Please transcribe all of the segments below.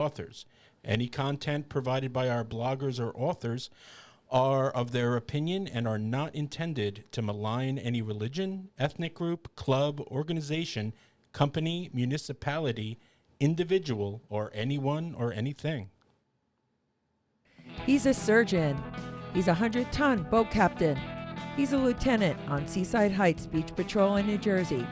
authors. Any content provided by our bloggers or authors are of their opinion and are not intended to malign any religion, ethnic group, club, organization, company, municipality, individual, or anyone or anything. He's a surgeon. He's a 100-ton boat captain. He's a lieutenant on Seaside Heights Beach Patrol in New Jersey.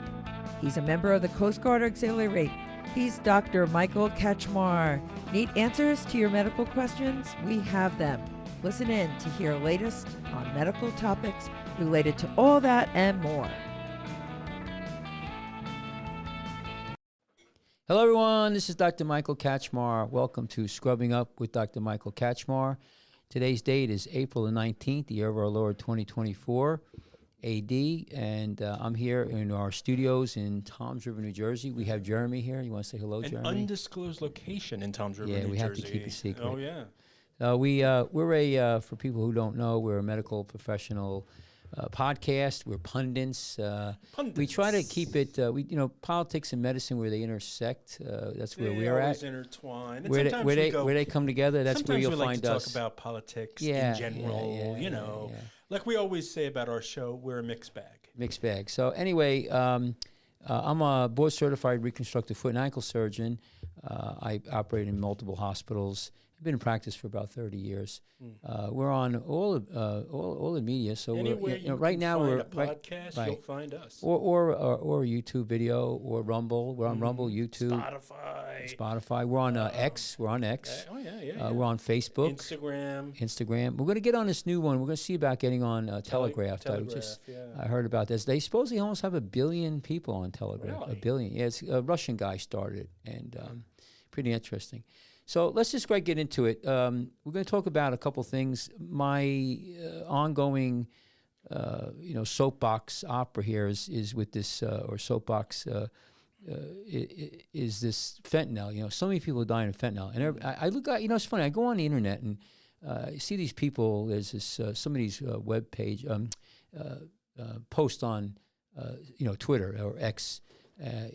He's a member of the Coast Guard Auxiliary. He's Dr. Michael Kachmar. Need answers to your medical questions? We have them. Listen in to hear latest on medical topics related to all that and more. Hello, everyone. This is Dr. Michael Kachmar. Welcome to Scrubbing Up with Dr. Michael Kachmar. Today's date is April the 19th, the year of our Lord 2024 AD, and I'm here in our studios in Toms River, New Jersey. We have Jeremy here. You want to say hello, Jeremy? An undisclosed location in Toms River, New Jersey. Yeah, we have to keep it secret. Oh, yeah. We're for people who don't know, we're a medical professional podcast. We're pundits. We try to keep it, politics and medicine where they intersect. That's where we're at. Intertwine. And where they come together, that's where you'll find us. Sometimes we like to talk about politics in general, Like we always say about our show, we're a mixed bag. Mixed bag. So anyway, I'm a board-certified reconstructive foot and ankle surgeon. I operate in multiple hospitals. I've been in practice for about 30 years. We're on all the media. So right now we're a podcast. You'll find us, or a YouTube video, or Rumble. We're on Rumble, YouTube, Spotify. We're on X. We're on X. We're on Facebook, Instagram. We're going to get on this new one. We're going to see about getting on Telegraph. I heard about this. They supposedly almost have 1 billion people on Telegraph. Really? 1 billion. Yeah, it's a Russian guy started, and pretty interesting. So let's just get into it. We're going to talk about a couple things. My ongoing, soapbox opera here is with this, or soapbox is this fentanyl. So many people are dying of fentanyl. And I look at, it's funny, I go on the internet and I see these people, there's this, somebody's web page, post on, Twitter or X,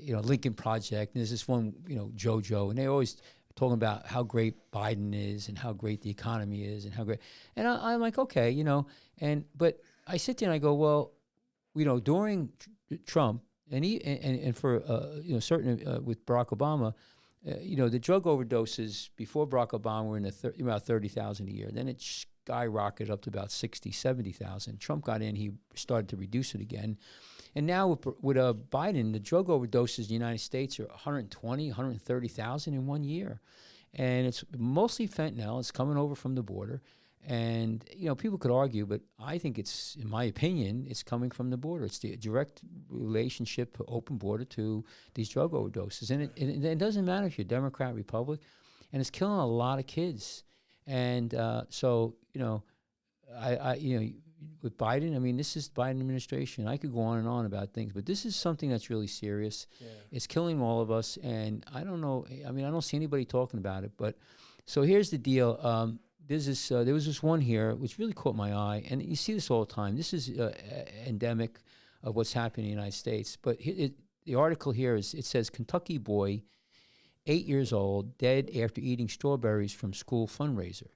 Lincoln Project. And there's this one, JoJo, and they always talking about how great Biden is and how great the economy is and how great, and I'm like, okay, but I sit there and I go, well, during Trump and for certain with Barack Obama, the drug overdoses before Barack Obama were in about 30,000 a year. Then it skyrocketed up to about 60, 70,000. Trump got in, he started to reduce it again. And now with Biden, the drug overdoses in the United States are 120, 130,000 in 1 year. And it's mostly fentanyl. It's coming over from the border. And, people could argue, but I think it's, in my opinion, it's coming from the border. It's the direct relationship, open border to these drug overdoses. And it doesn't matter if you're Democrat, Republican, and it's killing a lot of kids. And with Biden, this is the Biden administration. I could go on and on about things, but this is something that's really serious. Yeah. It's killing all of us, and I don't know. I don't see anybody talking about it. But so here's the deal. There's this. There was this one here which really caught my eye, and you see this all the time. This is endemic of what's happening in the United States. But the article here it says Kentucky boy, 8 years old, dead after eating strawberries from school fundraiser.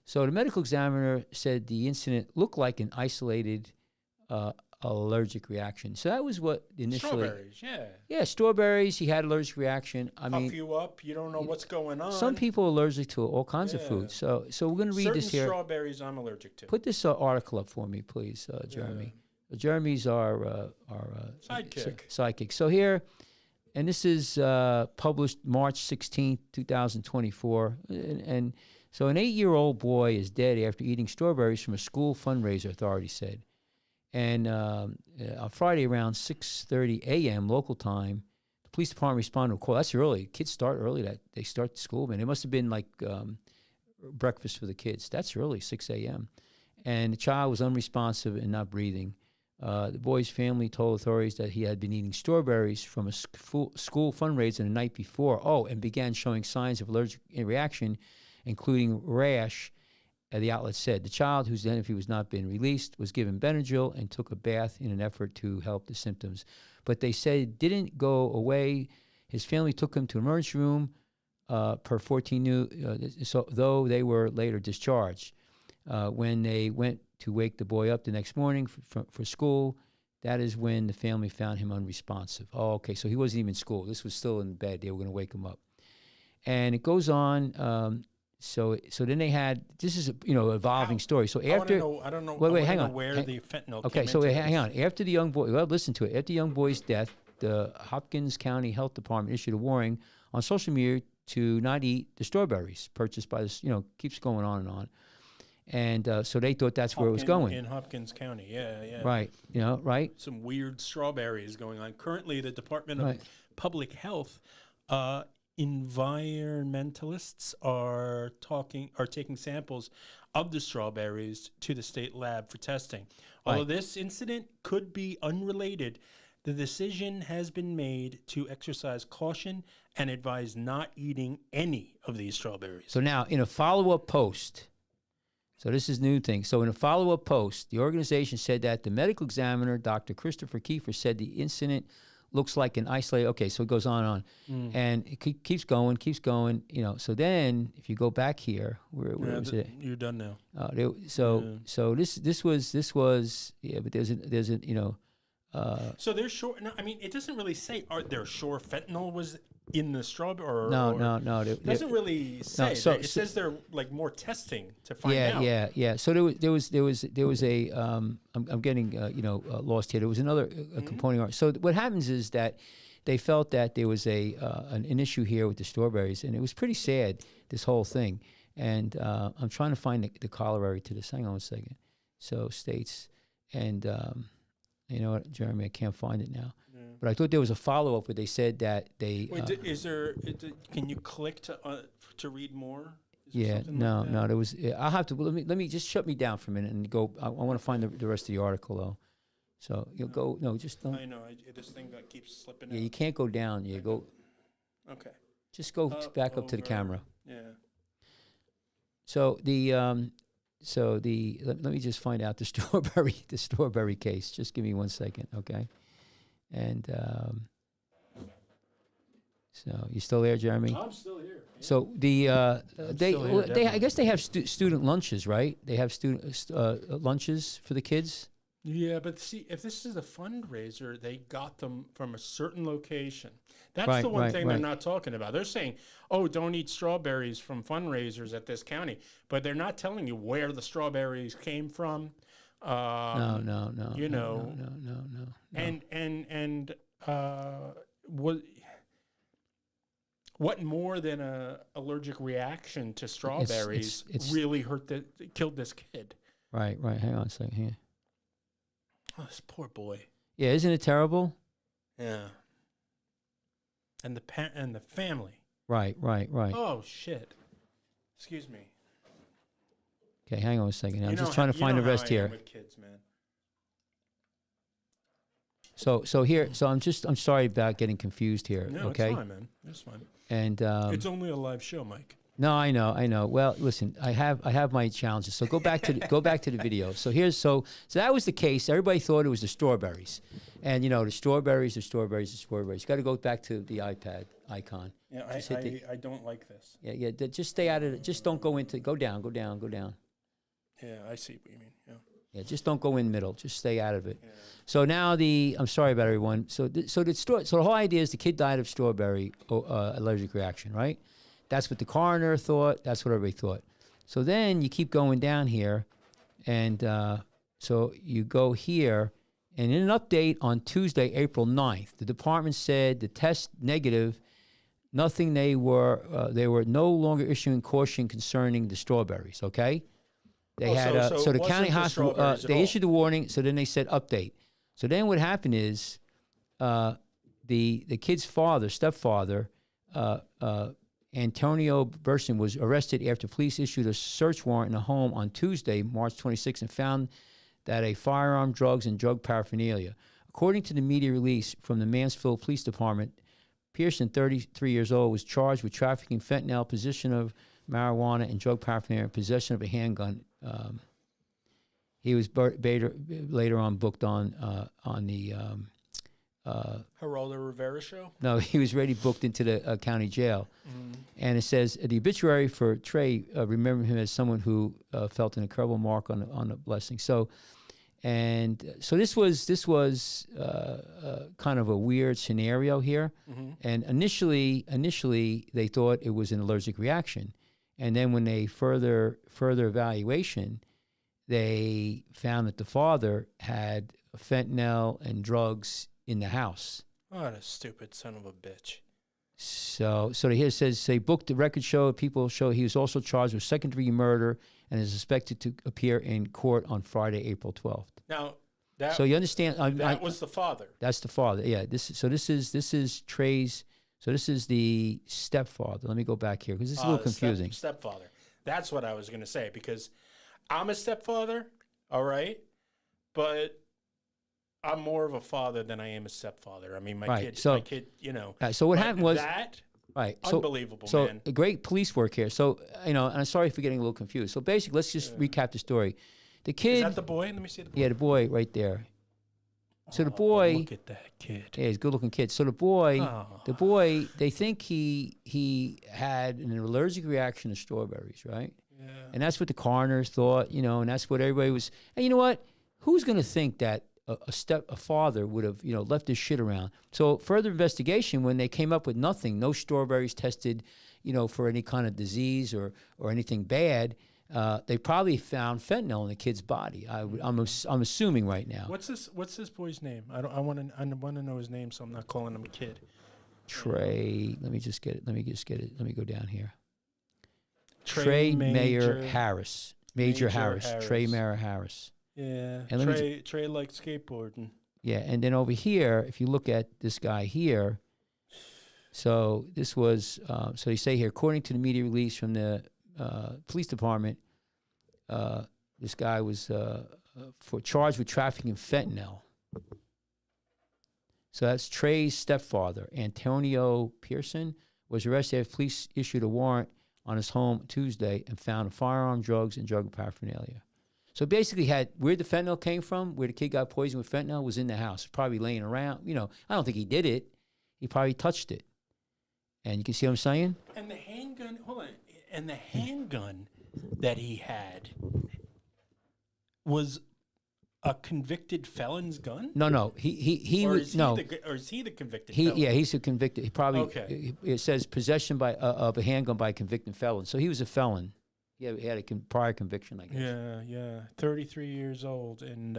So the medical examiner said the incident looked like an isolated allergic reaction. So that was what initially... Strawberries, yeah. Yeah, strawberries, he had allergic reaction. Puff you up, you don't know what's going on. Some people are allergic to all kinds of food. So we're going to read this here. Certain strawberries I'm allergic to. Put this article up for me, please, Jeremy. Yeah. Jeremy's our sidekick. So here, and this is published March 16th, 2024, and so an 8-year-old boy is dead after eating strawberries from a school fundraiser, authorities said. And on Friday around 6:30 a.m. local time, the police department responded to a call. That's early. Kids start early. They start school, man. It must have been like breakfast for the kids. That's early, 6 a.m. And the child was unresponsive and not breathing. The boy's family told authorities that he had been eating strawberries from a school fundraiser the night before. And began showing signs of allergic reaction, including rash, the outlet said. The child, whose identity was not been released, was given Benadryl and took a bath in an effort to help the symptoms. But they said it didn't go away. His family took him to an emergency room per 14 new. So though they were later discharged, when they went to wake the boy up the next morning for school, that is when the family found him unresponsive. Oh, okay, so he wasn't even in school. This was still in bed. They were going to wake him up, and it goes on. So then they had, this is a evolving story. So after I don't know. wait, hang on. Where the fentanyl? Okay, came so into hang this. on. After the young boy, well, listen to it. After the young boy's death, the Hopkins County Health Department issued a warning on social media to not eat the strawberries purchased by this. Keeps going on and on. And so they thought that's where it was going. In Hopkins County, yeah. Right, right. Some weird strawberries going on. Currently, the Department Right. of Public Health, environmentalists are taking samples of the strawberries to the state lab for testing. Although Right. this incident could be unrelated, the decision has been made to exercise caution and advise not eating any of these strawberries. So now, in a follow-up post, so this is new thing. So in a follow-up post, the organization said that the medical examiner, Dr. Christopher Kiefer, said the incident looks like an isolated. Okay, so it goes on, and it keeps going. So then, if you go back here, where was it? You're done now. So this was but there's a So they're sure. No, I mean, it doesn't really say. Are there sure fentanyl was in the strawberry? Or, no. It doesn't really say. so- It says they're like more testing to find out. Yeah. So there was a I'm getting lost here. There was another component art. So what happens is that they felt that there was an issue here with the strawberries, and it was pretty sad, this whole thing. And I'm trying to find the corollary to this. Hang on a second. So states and you know what, Jeremy, I can't find it now. Yeah. But I thought there was a follow up where they said that they. Wait, is there? Can you click to read more? Is there Yeah, something no, like that? no. There was. I'll have to. Let me just shut me down for a minute and go. I want to find the rest of the article though. So you'll go. No, just don't. I know. This thing keeps slipping Yeah, out. you can't go down. You go. Okay. Just go back up to the Over. camera. Yeah. So let me just find out the strawberry case. Just give me 1 second, okay? And so you still there, Jeremy? I'm still here. So the still here, I guess they have student lunches, right? They have student lunches for the kids. Yeah, but see, if this is a fundraiser, they got them from a certain location. That's Right, the one right, thing right. they're not talking about. They're saying, "Oh, don't eat strawberries from fundraisers at this county," but they're not telling you where the strawberries came from. No. you know, No. And what more than a allergic reaction to strawberries it's- really killed this kid? Right. Hang on a second here. Oh, this poor boy. Yeah, isn't it terrible? Yeah. And the family. Right. Oh shit. Excuse me. Okay, hang on a second. I'm You just know trying how- to you find know the how rest I am here. with kids, man. So I'm sorry about getting confused here. No, Okay. it's fine, man. It's fine. And It's only a live show, Mike. no, I know. Well, listen, I have my challenges. So go back to the video. So so that was the case. Everybody thought it was the strawberries, and the strawberries. You got to go back to the iPad icon. Yeah, Just hit I don't like this. Yeah. Just stay out of it. Just don't go into. Go down. Yeah, I see what you mean. Yeah. Yeah, just don't go in the middle. Just stay out of it. Yeah. So now I'm sorry about everyone. So the whole idea is the kid died of strawberry allergic reaction, right? That's what the coroner thought. That's what everybody thought. So then you keep going down here, and so you go here, and in an update on Tuesday, April 9th, the department said the test negative. Nothing. They were no longer issuing caution concerning the strawberries. Okay. They had so the it county wasn't the hospital. strawberries at They all. issued the warning. So then they said update. So then what happened is, the kid's stepfather, Antonio Burson, was arrested after police issued a search warrant in a home on Tuesday, March 26th, and found that a firearm, drugs, and drug paraphernalia. According to the media release from the Mansfield Police Department, Pearson, 33 years old, was charged with trafficking fentanyl, possession of marijuana, and drug paraphernalia, and possession of a handgun. He was later on booked on the Geraldo Rivera show? No, he was already booked into the county jail. And it says the obituary for Trey remembered him as someone who felt an incredible mark on the blessing. So this was kind of a weird scenario here. And initially they thought it was an allergic reaction, and then when they further evaluation, they found that the father had fentanyl and drugs in the house. What a stupid son of a bitch. So here it says they booked the record show. People show he was also charged with second-degree murder and is expected to appear in court on Friday, April 12th. Now, so you understand? That was the father. That's the father. Yeah. This is Trey's. So this is the stepfather. Let me go back here because it's a little confusing. Stepfather. That's what I was going to say, because I'm a stepfather, all right, but I'm more of a father than I am a stepfather. I mean, my kid, you know. So what happened was that. Right. Unbelievable, so man. A great police work here. So, and I'm sorry for getting a little confused. So basically, let's just recap the story. The kid. Is that the boy? Let me see the boy. Yeah, the boy right there. So the boy. Look at that kid. Yeah, he's a good-looking kid. So the boy, they think he had an allergic reaction to strawberries, right? Yeah. And that's what the coroners thought, and that's what everybody was. And you know what? Who's going to think that a father would have, left this shit around? So further investigation, when they came up with nothing, no strawberries tested, for any kind of disease or anything bad, they probably found fentanyl in the kid's body. I'm assuming right now. What's this boy's name? I want to know his name, so I'm not calling him a kid. Trey. Let me just get it. Let me go down here. Trey Mayer Harris. Major Harris. Trey Mayer Harris. Yeah, And Trey liked skateboarding. Yeah, and then over here, if you look at this guy here, so this was, so they say here, according to the media release from the police department, this guy was charged with trafficking fentanyl. So that's Trey's stepfather, Antonio Pearson, was arrested after police issued a warrant on his home Tuesday and found a firearm, drugs, and drug paraphernalia. So basically, where the fentanyl came from, where the kid got poisoned with fentanyl, was in the house, probably laying around. I don't think he did it. He probably touched it. And you can see what I'm saying? And the handgun, hold on. And the handgun that he had was a convicted felon's gun? No. He or was no. Or is he the convicted felon? Yeah, he's a convicted. He probably. Okay. It says possession of a handgun by a convicted felon. So he was a felon. Yeah, he had a prior conviction, I guess. Yeah. 33 years old, and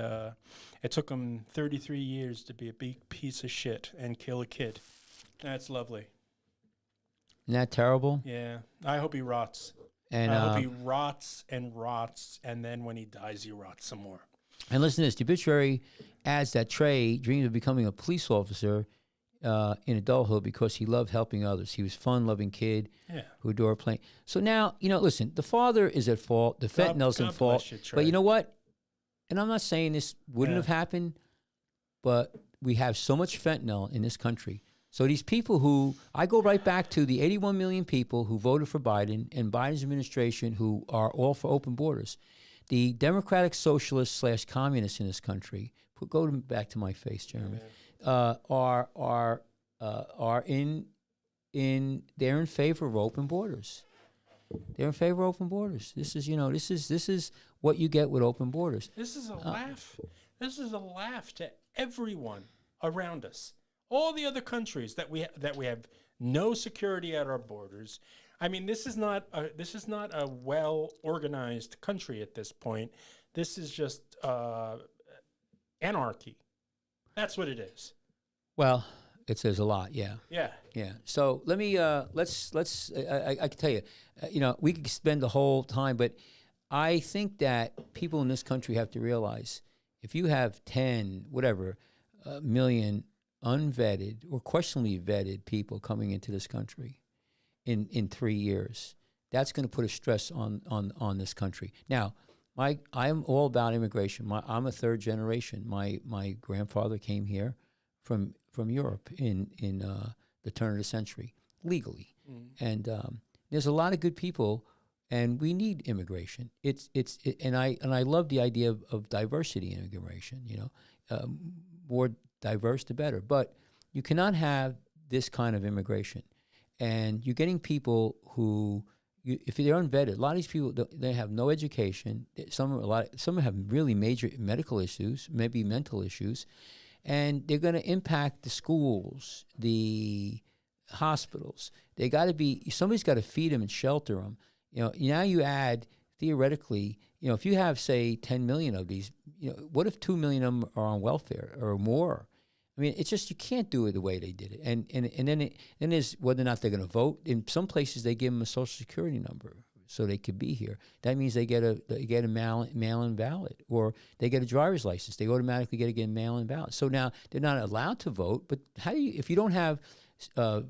it took him 33 years to be a big piece of shit and kill a kid. That's lovely. Isn't that terrible? Yeah. I hope he rots. And I hope he rots, and then when he dies, he rots some more. And listen to this. The obituary adds that Trey dreamed of becoming a police officer in adulthood because he loved helping others. He was a fun-loving kid who adored playing. So now, listen, the father is at fault. The fentanyl's at fault. But you know what? And I'm not saying this wouldn't have happened, but we have so much fentanyl in this country. So these people who, I go right back to the 81 million people who voted for Biden and Biden's administration who are all for open borders. The Democratic Socialists / communists in this country, back to my face, Jeremy, are they're in favor of open borders. They're in favor of open borders. This is what you get with open borders. This is a laugh. This is a laugh to everyone around us. All the other countries that we have no security at our borders. I mean, this is not a well organized country at this point. This is just anarchy. That's what it is. Well, it says a lot. Yeah. Yeah. Yeah. So let me let's I can tell you, we could spend the whole time, but I think that people in this country have to realize if you have 10 million unvetted or questionably vetted people coming into this country in 3 years, that's going to put a stress on this country. Now, I'm all about immigration. I'm a third generation. My grandfather came here from Europe in the turn of the century legally, and there's a lot of good people, and we need immigration. And I love the idea of diversity in immigration. More diverse, the better. But you cannot have this kind of immigration. And you're getting people who, if they're unvetted, a lot of these people, they have no education. Some have really major medical issues, maybe mental issues, and they're going to impact the schools, the hospitals. Somebody's got to feed them and shelter them. Now you add, theoretically, if you have, say, 10 million of these, what if 2 million of them are on welfare or more? I mean, it's just, you can't do it the way they did it. And then there's whether or not they're going to vote. In some places, they give them a social security number so they could be here. That means they get a mail-in ballot, or they get a driver's license. They automatically get a mail-in ballot. So now they're not allowed to vote. But if you don't have a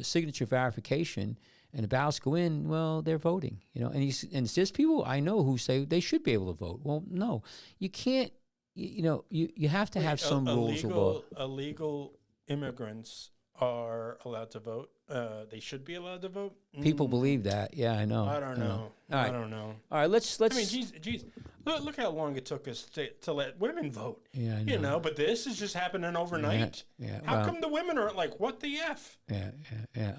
signature verification and the ballots go in, well, they're voting. And there's people I know who say they should be able to vote. Well, no, you can't. You have to have some rules of law. Illegal immigrants are allowed to vote. They should be allowed to vote. People believe that. Yeah, I know. I don't know. I don't know. All right, let's. I mean, geez, look how long it took us to let women vote. Yeah, I know. But this is just happening overnight. Yeah. How come the women are like, what the F? Yeah.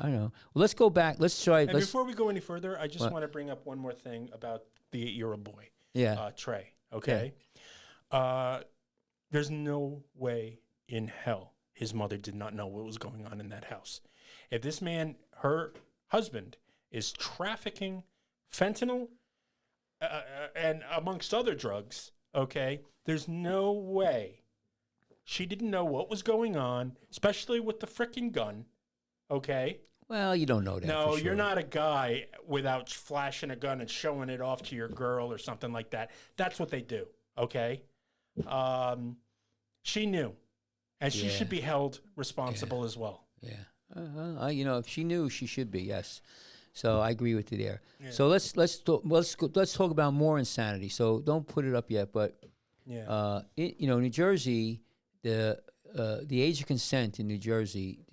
I know. Well, let's go back. Let's try. And before we go any further, I just want to bring up one more thing about the 8-year-old boy. Yeah. Trey. Okay. There's no way in hell his mother did not know what was going on in that house. If this man, her husband, is trafficking fentanyl and amongst other drugs, okay, there's no way she didn't know what was going on, especially with the frickin' gun, okay? Well, you don't know that. No, for sure. You're not a guy without flashing a gun and showing it off to your girl or something like that. That's what they do, okay? She knew, and she should be held responsible as well. Yeah. If she knew, she should be. Yes. So I agree with you there. Yeah. So let's talk about more insanity. So don't put it up yet, but New Jersey, the age of consent in New Jersey.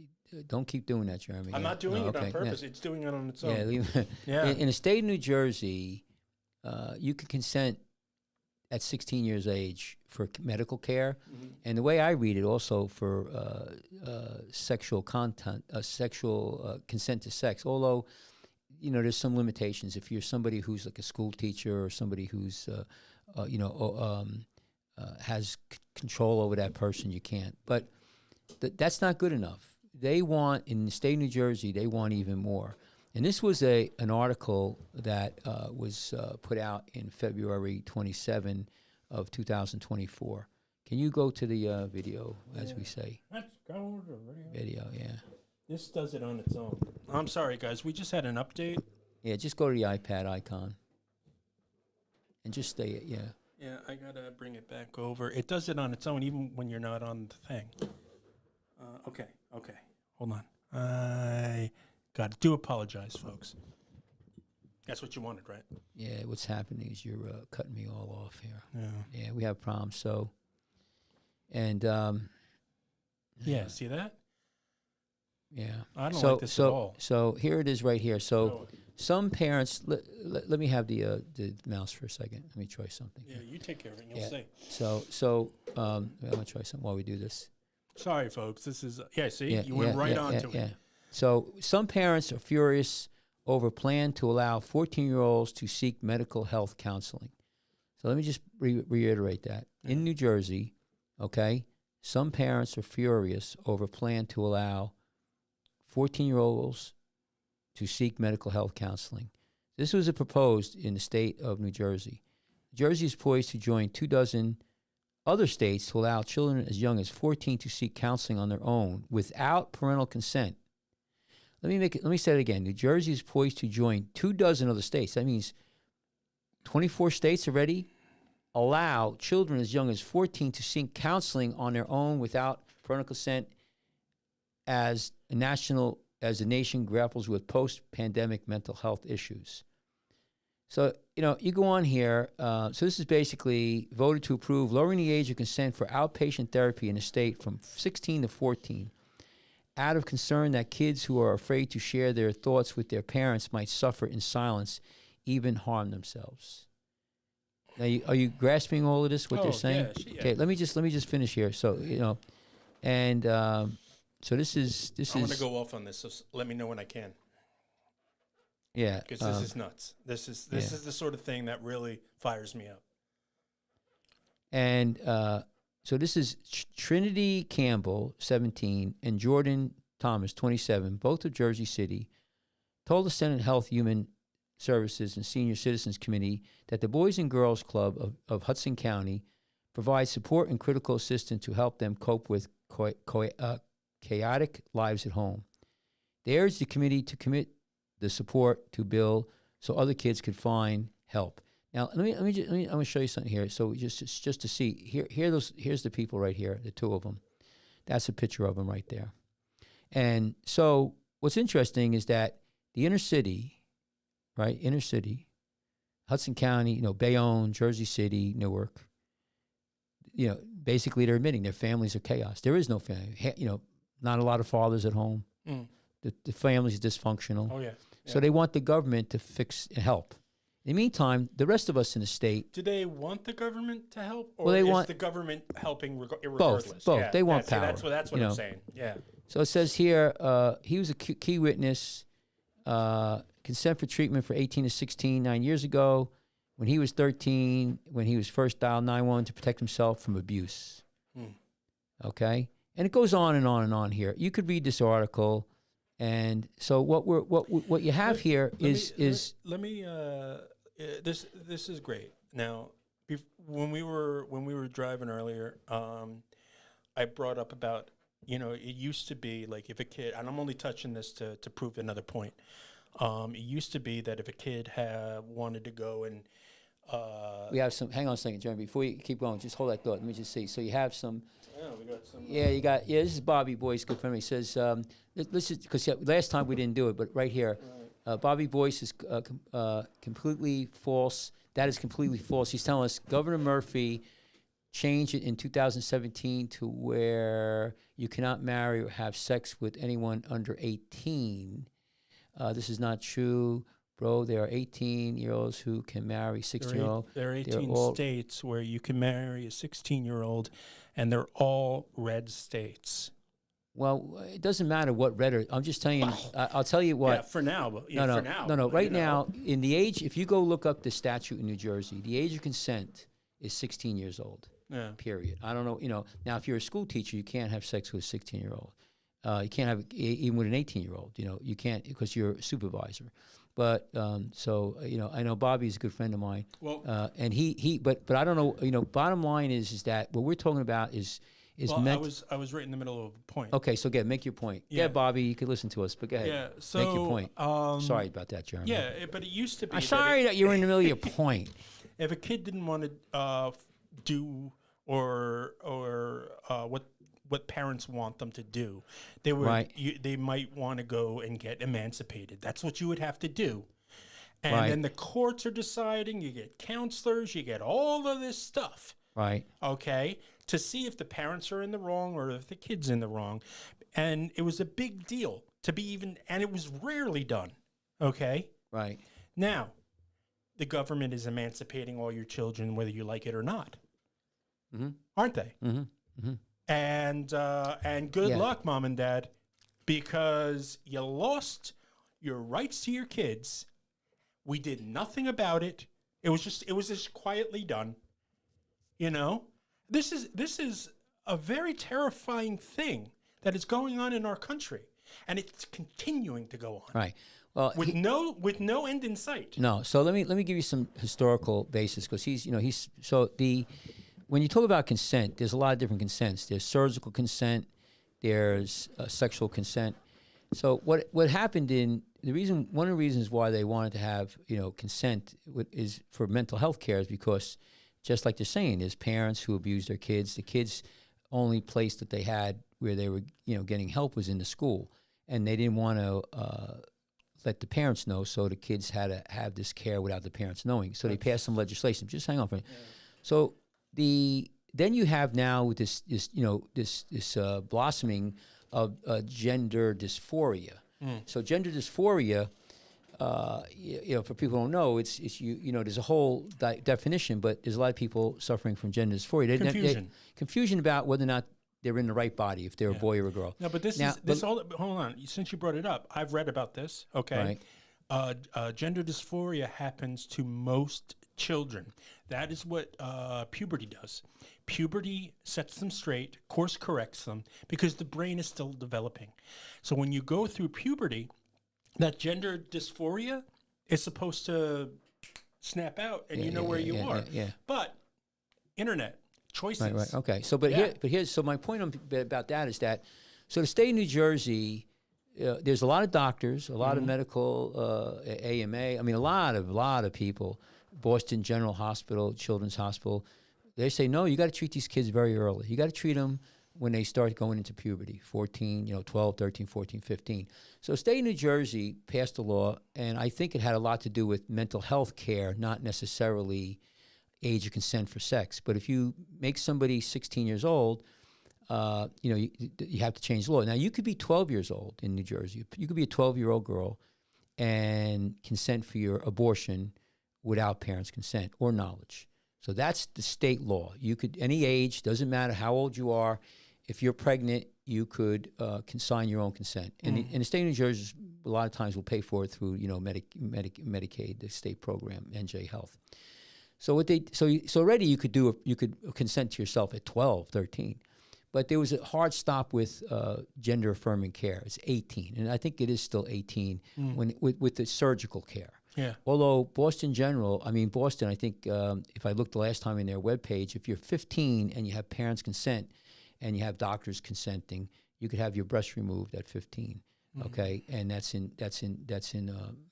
Don't keep doing that, Jeremy. I'm not doing it on purpose. Yeah. It's doing it on its own. In the state of New Jersey, you can consent at 16 years of age for medical care. Mm-hmm. And the way I read it, also for sexual consent to sex, although, there's some limitations. If you're somebody who's like a school teacher or somebody who's, has control over that person, you can't. But that's not good enough. They want, in the state of New Jersey, they want even more. And this was an article that was put out in February 27 of 2024. Can you go to the video, as we say? Let's go to the video. Yeah. This does it on its own. I'm sorry, guys. We just had an update. Yeah, just go to the iPad icon. And just stay it, yeah. Yeah, I got to bring it back over. It does it on its own, even when you're not on the thing. Okay. Hold on. I do apologize, folks. That's what you wanted, right? Yeah, what's happening is you're cutting me all off here. Yeah. Yeah, we have problems. So, and see that? Yeah. I don't like this at all. So here it is right here. So some parents, let me have the mouse for a second. Let me try something. Yeah, you take care of it and you'll see. So I'm going to try something while we do this. Sorry, folks. This is, you went right on to it. Yeah. So some parents are furious over plan to allow 14-year-olds to seek medical health counseling. So let me just reiterate that. Yeah. In New Jersey, some parents are furious over plan to allow 14-year-olds to seek medical health counseling. This was proposed in the state of New Jersey. Jersey is poised to join 24 other states to allow children as young as 14 to seek counseling on their own without parental consent. Let me say it again. New Jersey is poised to join 24 other states. That means 24 states already allow children as young as 14 to seek counseling on their own without parental consent as the nation grapples with post-pandemic mental health issues. So, you go on here. So this is basically voted to approve lowering the age of consent for outpatient therapy in the state from 16 to 14 out of concern that kids who are afraid to share their thoughts with their parents might suffer in silence, even harm themselves. Now, are you grasping all of this, what they're saying? Yeah. Okay, let me just finish here. So, And so this I'm is going to go off on this, so let me know when I can. yeah. Because this is nuts. This is the sort of thing that really fires me up. And so this is Trinity Campbell, 17, and Jordan Thomas, 27, both of Jersey City, told the Senate Health, Human Services, and Senior Citizens Committee that the Boys and Girls Club of Hudson County provides support and critical assistance to help them cope with chaotic lives at home. They urged the committee to commit the support to Bill so other kids could find help. Now, I'm going to show you something here. So just to see, here's the people right here, the two of them. That's a picture of them right there. And so what's interesting is that the inner city, right, Hudson County, Bayonne, Jersey City, Newark, basically they're admitting their families are chaos. There is no family. Not a lot of fathers at home. Mm. The family's dysfunctional. Oh, yeah. So they want the government to fix and help. In the meantime, the rest of us in the state. Do they want the government to help, or they is want the government helping both. regardless? Yeah, they want see, power. That's what I'm saying. Yeah. So it says here, he was a key witness, consent for treatment for 18 to 16 9 years ago. When he was 13, when he was first dialed 911 to protect himself from abuse. Okay? And it goes on and on and on here. You could read this article. And so what you have here is this is great. Now, when we were driving earlier, I brought up about it used to be like if a kid, and I'm only touching this to prove another point. It used to be that if a kid wanted to go and we have some. Hang on a second, Jeremy. Before you keep going, just hold that thought. Let me just see. So you have some. Yeah, we got some. Yeah, you got. Yeah, this is Bobby Boyce, good friend. He says, "This is because last time we didn't do it, but right here, Bobby Boyce is completely false. That is completely false. He's telling us Governor Murphy changed it in 2017 to where you cannot marry or have sex with anyone under 18. This is not true." Bro, there are 18-year-olds who can marry 16-year-old. There are 18 states where you can marry a 16-year-old, and they're all red states. Well, it doesn't matter what red or... I'm just telling you... I'll tell you what... Yeah, for now. But, for now. No. Right now, in the age... If you go look up the statute in New Jersey, the age of consent is 16 years old. Yeah. Period. I don't know... Now, if you're a school teacher, you can't have sex with a 16-year-old. You can't have... Even with an 18-year-old. You can't... Because you're a supervisor. But I know Bobby's a good friend of mine. Well, and but I don't know. Bottom line is that what we're talking about is meant. I was right in the middle of a point. Okay, so make your point. Yeah, Bobby, you can listen to us, but go ahead. Yeah, so make your point. Sorry about that, Jeremy. Yeah, but it used to be. I'm sorry that you were in the middle of your point. If a kid didn't want to do or what parents want them to do, they would they might want to go and get emancipated. That's what you would have to do. And then the courts are deciding, you get counselors, you get all of this stuff. Right. Okay, to see if the parents are in the wrong or if the kid's in the wrong. And it was a big deal to be and it was rarely done. Okay? Right. Now, the government is emancipating all your children whether you like it or not. Mm-hmm. Aren't they? Mm-hmm. Mm-hmm. And good luck, mom and dad, because you lost your rights to your kids. We did nothing about it. It was just quietly done. This is a very terrifying thing that is going on in our country, and it's continuing to go on. Right. Well, with no end in sight. No. So let me give you some historical basis because when you talk about consent, there's a lot of different consents. There's surgical consent. There's sexual consent. So what happened one of the reasons why they wanted to have consent is for mental health care is because, just like they're saying, there's parents who abuse their kids. The kids' only place that they had where they were getting help was in the school, and they didn't want to let the parents know. So the kids had to have this care without the parents knowing. So they passed some legislation. Just hang on for a minute. Yeah. So then you have now with this blossoming of gender dysphoria. So gender dysphoria, for people who don't know, it's there's a whole definition, but there's a lot of people suffering from gender dysphoria. Confusion. Confusion about whether or not they're in the right body, if they're a boy or a girl. No, but this Now, is this all. Hold on, since you brought it up, I've read about this. Okay, gender dysphoria happens to most children. That is what puberty does. Puberty sets them straight, course corrects them, because the brain is still developing. So when you go through puberty, that gender dysphoria is supposed to snap out, and you know where you are. But internet choices. Right. Okay. So, here's so my point about that is that, so the state of New Jersey, there's a lot of doctors, a lot of medical AMA. I mean, a lot of people. Boston General Hospital, Children's Hospital. They say, no, you got to treat these kids very early. You got to treat them when they start going into puberty, 14, 12, 13, 14, 15. So state of New Jersey passed a law, and I think it had a lot to do with mental health care, not necessarily age of consent for sex. But if you make somebody 16 years old, you have to change the law. Now, you could be 12 years old in New Jersey. You could be a 12-year-old girl and consent for your abortion without parents' consent or knowledge. So that's the state law. You could, any age, doesn't matter how old you are. If you're pregnant, you could consign your own consent. And the state of New Jersey, a lot of times, will pay for it through Medicaid, the state program, NJ Health. So already you could consent to yourself at 12, 13. But there was a hard stop with gender affirming care. It's 18, and I think it is still 18 with the surgical care. Yeah. Although Boston, I think if I looked the last time in their webpage, if you're 15 and you have parents' consent and you have doctors consenting, you could have your breast removed at 15. Okay, and that's in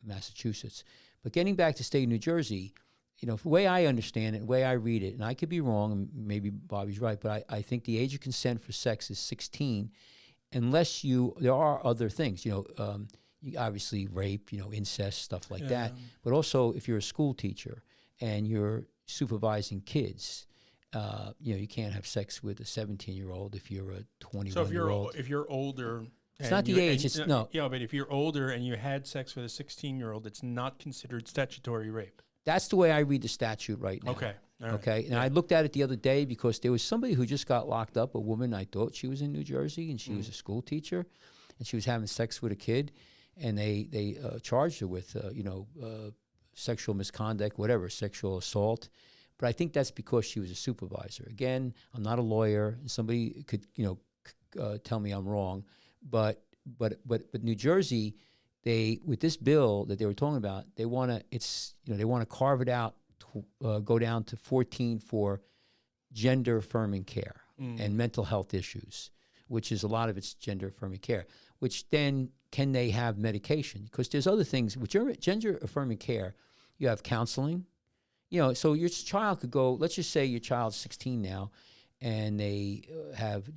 Massachusetts. But getting back to state of New Jersey, the way I understand it, the way I read it, and I could be wrong, and maybe Bobby's right, but I think the age of consent for sex is 16, unless there are other things, obviously rape, incest, stuff like that. But also, if you're a school teacher and you're supervising kids, you can't have sex with a 17-year-old if you're a 21-year-old. So if you're older, it's not the age. It's no. Yeah, but if you're older and you had sex with a 16-year-old, it's not considered statutory rape. That's the way I read the statute right now. Okay. All right. Okay. And I looked at it the other day because there was somebody who just got locked up, a woman. I thought she was in New Jersey, and she was a school teacher, and she was having sex with a kid. And they charged her with, sexual misconduct, whatever, sexual assault. But I think that's because she was a supervisor. Again, I'm not a lawyer, and somebody could, tell me I'm wrong. But New Jersey, with this bill that they were talking about, they want to carve it out, go down to 14 for gender affirming care and mental health issues, which is a lot of it's gender affirming care. Which then, can they have medication? Because there's other things. With gender affirming care, you have counseling. So your child could go, let's just say your child's 16 now, and they have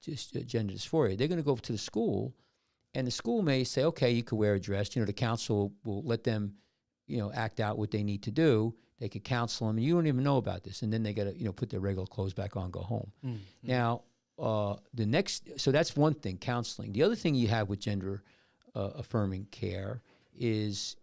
just gender dysphoria. They're going to go to the school, and the school may say, okay, you could wear a dress. The council will let them, act out what they need to do. They could counsel them, and you don't even know about this. And then they got to, put their regular clothes back on, go home. Now, so that's one thing, counseling. The other thing you have with gender affirming care is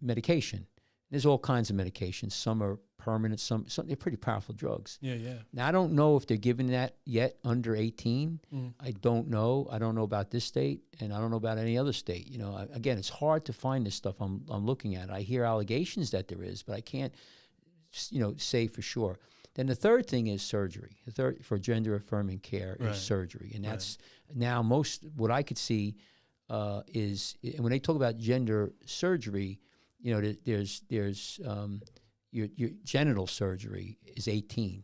medication. There's all kinds of medications. Some are permanent, some they're pretty powerful drugs. Yeah. Now, I don't know if they're giving that yet under 18. I don't know. I don't know about this state, and I don't know about any other state. Again, it's hard to find this stuff I'm looking at. I hear allegations that there is, but I can't, say for sure. Then the third thing is surgery. The third for gender affirming care is surgery, and that's now what I could see is, and when they talk about gender surgery, there's your genital surgery is 18,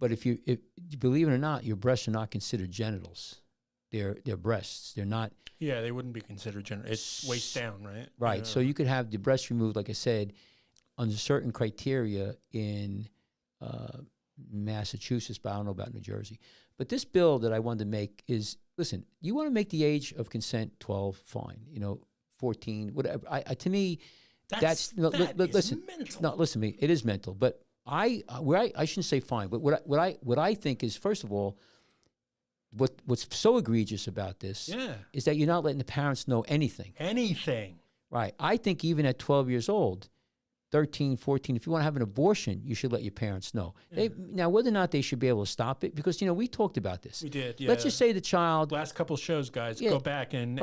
but if believe it or not, your breasts are not considered genitals. They're breasts. They're not. Yeah, they wouldn't be considered genital. It's waist down, right? Right. Yeah. So you could have the breast removed, like I said, under certain criteria in Massachusetts, but I don't know about New Jersey. But this bill that I wanted to make is, listen, you want to make the age of consent 12, fine. 14, whatever. To me, that's listen. Mental. No, listen to me. It is mental, but I shouldn't say fine. But what I think is, first of all, what's so egregious about this is that you're not letting the parents know anything. Anything. Right. I think even at 12 years old, 13, 14, if you want to have an abortion, you should let your parents know. Now, whether or not they should be able to stop it, because, we talked about this. We did, yeah. Let's just say the child... Last couple shows, guys, go back and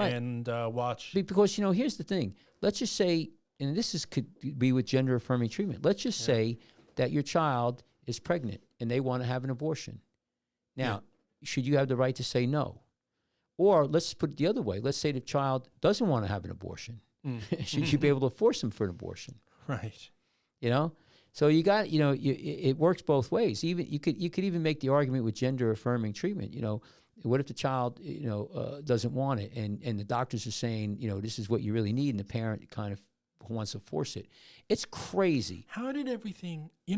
watch. Because, here's the thing. Let's just say, and could be with gender-affirming treatment. Let's just say that your child is pregnant and they want to have an abortion. Now, should you have the right to say no? Or let's put it the other way. Let's say the child doesn't want to have an abortion. Should you be able to force them for an abortion? Right. So you got, it works both ways. Even you could even make the argument with gender affirming treatment. What if the child, doesn't want it, and the doctors are saying, this is what you really need, and the parent kind of wants to force it. It's crazy. How did everything, we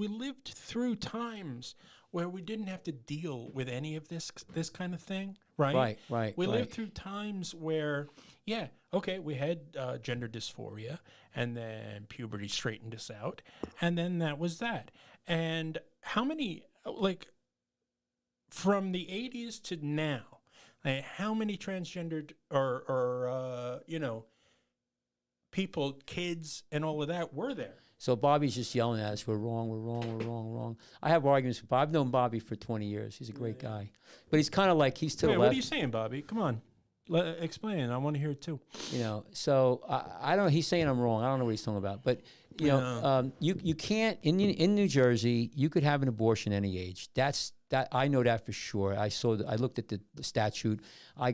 lived through times where we didn't have to deal with any of this kind of thing, right? Right. We lived through times where, we had gender dysphoria, and then puberty straightened us out, and then that was that. And how many, from the 80s to now, how many transgendered or people, kids, and all of that were there? So Bobby's just yelling at us, we're wrong. I have arguments with Bob. I've known Bobby for 20 years. He's a great guy. But he's kind of like, he's to the left. What are you saying, Bobby? Come on. Explain. I want to hear it too. So I don't know. He's saying I'm wrong. I don't know what he's talking about. But, you can't, in New Jersey, you could have an abortion any age. I know that for sure. I looked at the statute. I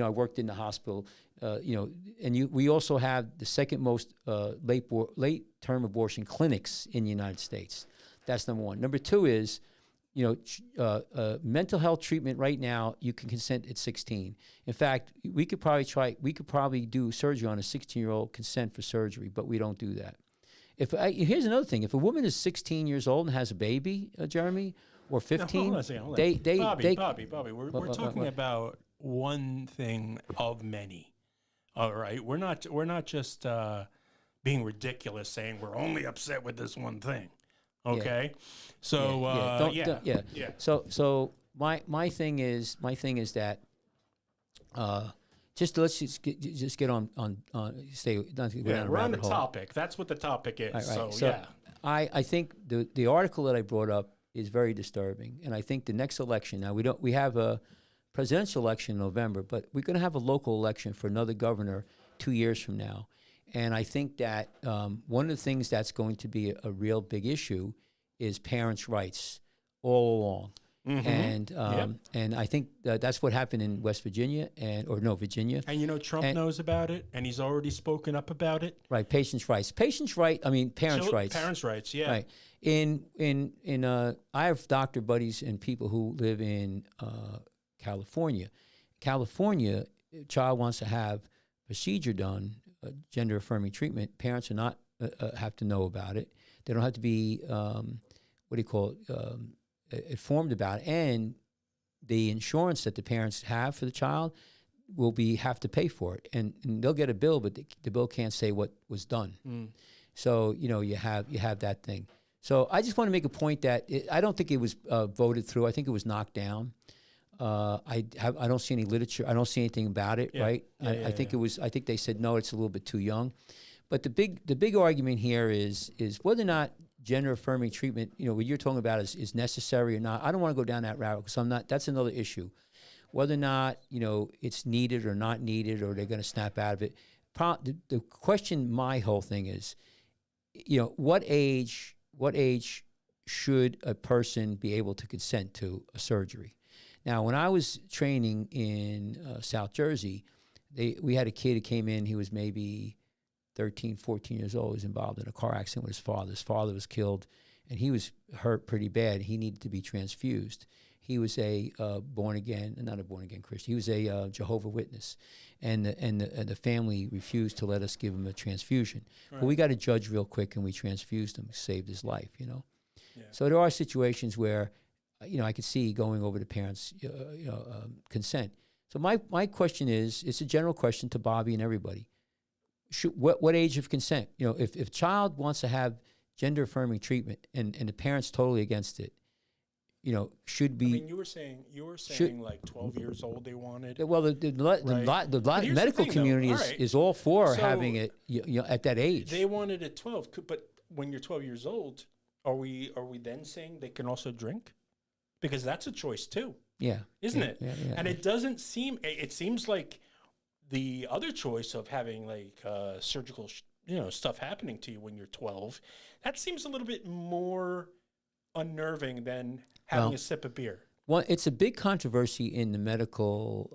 worked in the hospital. We also have the second most late term abortion clinics in the United States. That's number one. Number two is, mental health treatment right now, you can consent at 16. In fact, we could probably do surgery on a 16-year-old, consent for surgery, but we don't do that. Here's another thing. If a woman is 16 years old and has a baby, Jeremy, or 15, hold on. Bobby, we're talking about one thing of many. All right, we're not just being ridiculous saying we're only upset with this one thing. Okay, so So my thing is that let's get on stay. We're on the topic. That's what the topic is. Right. So I think the article that I brought up is very disturbing, and I think the next election, now we have a presidential election in November, but we're going to have a local election for another governor 2 years from now. And I think that one of the things that's going to be a real big issue is parents' rights all along. Mm-hmm. And I think that's what happened in West Virginia Virginia. And Trump knows about it, and he's already spoken up about it. Right, parents' rights. Parents' rights. Parents' rights, yeah. Right. I have doctor buddies and people who live in California. California, a child wants to have procedure done, gender affirming treatment. Parents are not have to know about it. They don't have to be informed about it, and the insurance that the parents have for the child will have to pay for it, and they'll get a bill, but the bill can't say what was done. So you have that thing. So I just want to make a point that I don't think it was voted through. I think it was knocked down. I don't see any literature. I don't see anything about it. Right? I think it was. I think they said no. It's a little bit too young. But the big argument here is whether or not gender affirming treatment, what you're talking about is necessary or not. I don't want to go down that route because I'm not. That's another issue. Whether or not it's needed or not needed, or they're going to snap out of it. The question, my whole thing is, what age should a person be able to consent to a surgery? Now, when I was training in South Jersey, we had a kid who came in. He was maybe 13, 14 years old. He was involved in a car accident with his father. His father was killed, and he was hurt pretty bad. He needed to be transfused. He was a not a born again Christian. He was a Jehovah's Witness, and the family refused to let us give him a transfusion. Right. But we got a judge real quick, and we transfused him, saved his life. Yeah. So there are situations where I could see going over the parents' consent. So my question is, it's a general question to Bobby and everybody. What age of consent? If a child wants to have gender affirming treatment and the parent's totally against it, should be. I mean, you were saying like 12 years old they wanted. Well, the Right. But here's the medical thing, though. community All right. is all for So, having it at that age. They wanted at 12, but when you're 12 years old, are we then saying they can also drink? Because that's a choice too, Yeah. isn't Yeah, it? yeah. And it doesn't seem. It seems like the other choice of having like surgical, stuff happening to you when you're 12, that seems a little bit more unnerving than having a sip of beer. Well, it's a big controversy in the medical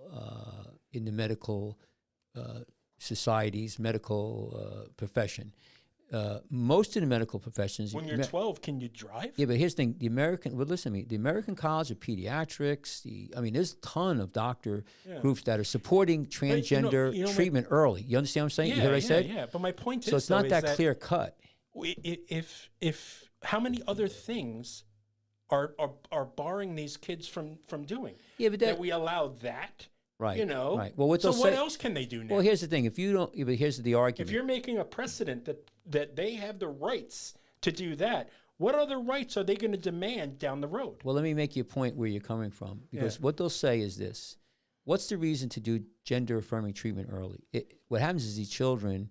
societies, medical profession. Most of the medical professions. When you're 12, can you drive? Yeah, but here's the thing: listen to me. The American College of Pediatrics. There's a ton of doctor groups that are supporting transgender treatment early. You understand what I'm saying? Yeah, you hear what I said? Yeah. But my point So is, it's not though, that is clear cut. If how many other things are barring these kids from doing? Yeah, but that we allow that. Right. Right. Well, what so what else can they do now? Well, here's the thing: if you don't, but here's the argument. If you're making a precedent that they have the rights to do that, what other rights are they going to demand down the road? Well, let me make you a point where you're coming from, because what they'll say is this: what's the reason to do gender affirming treatment early? What happens is these children,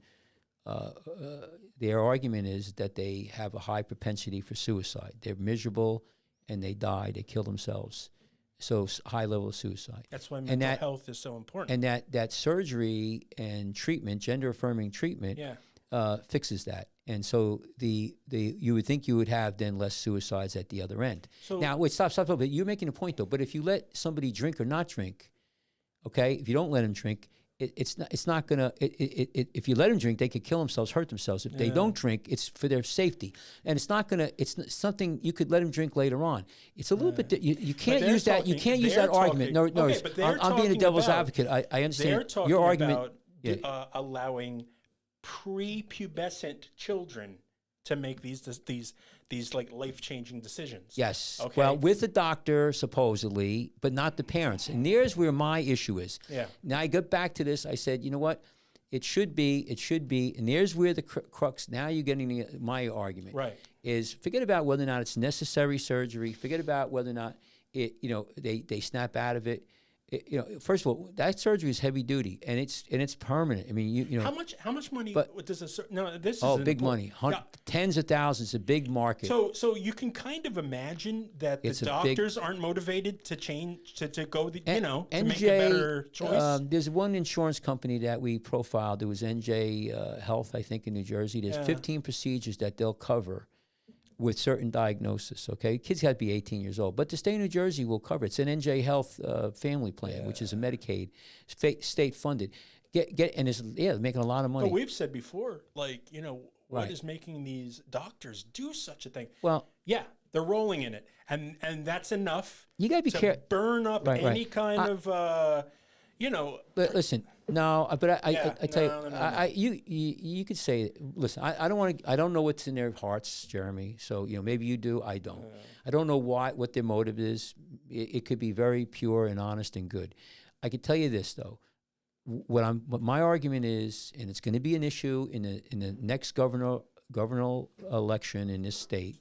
their argument is that they have a high propensity for suicide. They're miserable, and they die. They kill themselves. So high level of suicide. That's why mental health is so important. And that surgery and treatment, gender affirming treatment, fixes that. And so you would think you would have then less suicides at the other end. So now, wait, stop. But you're making a point though. But if you let somebody drink or not drink, okay, if you don't let them drink, it's not gonna. If you let them drink, they could kill themselves, hurt themselves. If they don't drink, it's for their safety, and it's not gonna. It's something you could let them drink later on. It's a little bit. You can't use that. You can't use that argument. No, I'm being a devil's advocate. I understand your argument. About allowing prepubescent children to make these like life-changing decisions. Yes. Okay. Well, with the doctor, supposedly, but not the parents. And there's where my issue is. Yeah. Now I got back to this. I said, you know what? It should be. And there's where the crux, now you're getting my argument. Right. Is forget about whether or not it's necessary surgery. Forget about whether or not they snap out of it. First of all, that surgery is heavy duty and it's permanent. I mean, how much money does this big money, tens of thousands, a big market. So you can kind of imagine that the doctors aren't motivated to change to go to make a better choice. There's one insurance company that we profiled. It was NJ Health, I think, in New Jersey. There's 15 procedures that they'll cover with certain diagnosis, okay? Kids have to be 18 years old. But the state of New Jersey will cover it. It's an NJ Health family plan, which is a Medicaid, state-funded. And it's making a lot of money. But we've said before, what is making these doctors do such a thing? Well, yeah, they're rolling in it. And that's enough you gotta be to burn up any kind of, But listen, no, but I tell you, you could say, listen, I don't know what's in their hearts, Jeremy. So maybe you do, I don't. I don't know what their motive is. It could be very pure and honest and good. I can tell you this though, what my argument is, and it's going to be an issue in the next governor election in this state,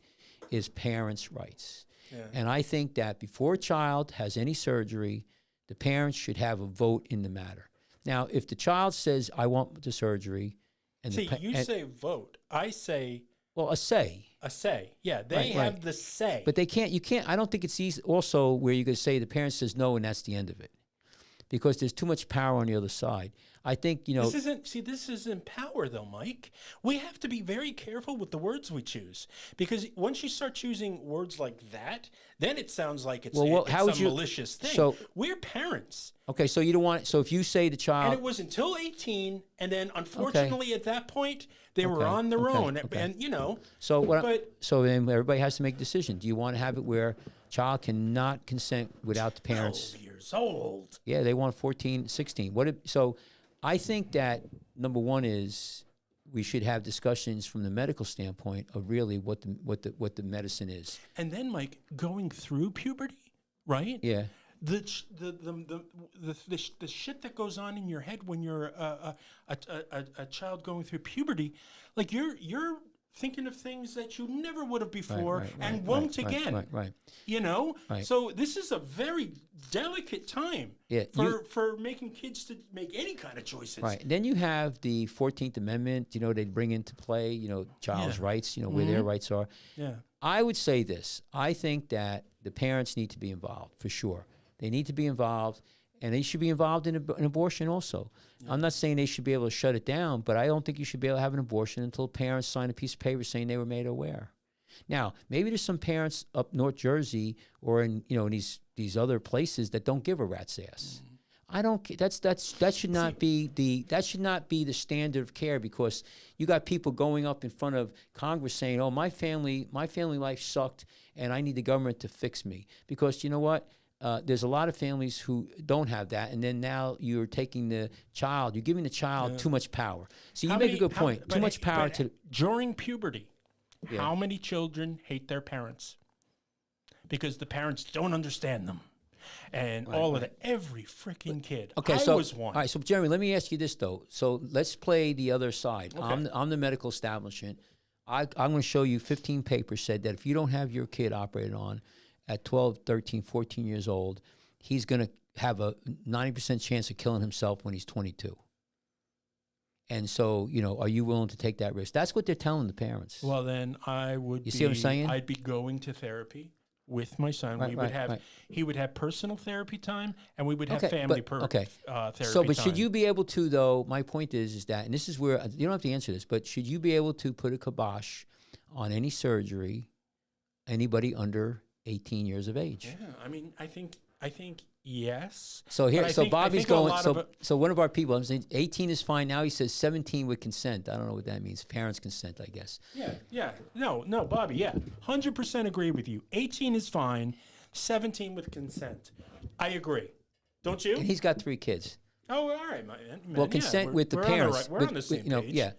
is parents' rights. Yeah. And I think that before a child has any surgery, the parents should have a vote in the matter. Now, if the child says, I want the surgery, and you say vote, I say... Well, a say. A say, yeah. They have the say. But you can't, I don't think it's easy also where you could say the parent says no and that's the end of it. Because there's too much power on the other side. I think, This isn't power, though, Mike. We have to be very careful with the words we choose. Because once you start choosing words like that, then it sounds like it's some malicious thing. So, we're parents. Okay, so you don't want it. So if you say the child... And it was until 18, and then unfortunately at that point, they were on their own. And, So then everybody has to make a decision. Do you want to have it where child cannot consent without the parents? 12 years old. Yeah, they want 14, 16. So I think that number one is we should have discussions from the medical standpoint of really what the medicine is. And then, Mike, going through puberty, right? Yeah. The shit that goes on in your head when you're a child going through puberty, like you're thinking of things that you never would have before and right, won't right, again. Right. You know? Right. So this is a very delicate time for making kids to make any kind of choices. Right. Then you have the 14th Amendment, they bring into play, child's rights, where their rights are. Yeah. I would say this. I think that the parents need to be involved, for sure. They need to be involved, and they should be involved in abortion also. Yeah. I'm not saying they should be able to shut it down, but I don't think you should be able to have an abortion until parents sign a piece of paper saying they were made aware. Now, maybe there's some parents up North Jersey or in these other places that don't give a rat's ass. I don't. That should not be the standard of care, because you got people going up in front of Congress saying, "Oh, my family life sucked, and I need the government to fix me." Because you know what? There's a lot of families who don't have that, and then now you're giving the child too much power. So you make a good point. Too much power during puberty. Yeah. How many children hate their parents because the parents don't understand them? And all of that, every freaking kid. Okay, I was one. All right, so Jeremy, let me ask you this though. So let's play the other side. Okay. I'm the medical establishment. I'm going to show you 15 papers said that if you don't have your kid operated on at 12, 13, 14 years old, he's going to have a 90% chance of killing himself when he's 22. And so, are you willing to take that risk? That's what they're telling the parents. Well, then I would. You see what I'm saying? I'd be going to therapy with my son. He would have personal therapy time, and we would have family therapy. So, but time. should you be able to, though? My point is that, and this is where you don't have to answer this, but should you be able to put a kibosh on any surgery, anybody under 18 years of age? Yeah, I mean, I think yes. So Bobby's going. So one of our people, I'm saying 18 is fine. Now he says 17 with consent. I don't know what that means. Parents' consent, I guess. Yeah. No, Bobby. Yeah, 100% agree with you. 18 is fine. 17 with consent. I agree. Don't you? And he's got 3 kids. Oh, all right, man. Well, consent with the parents. We're on the same page. Yeah.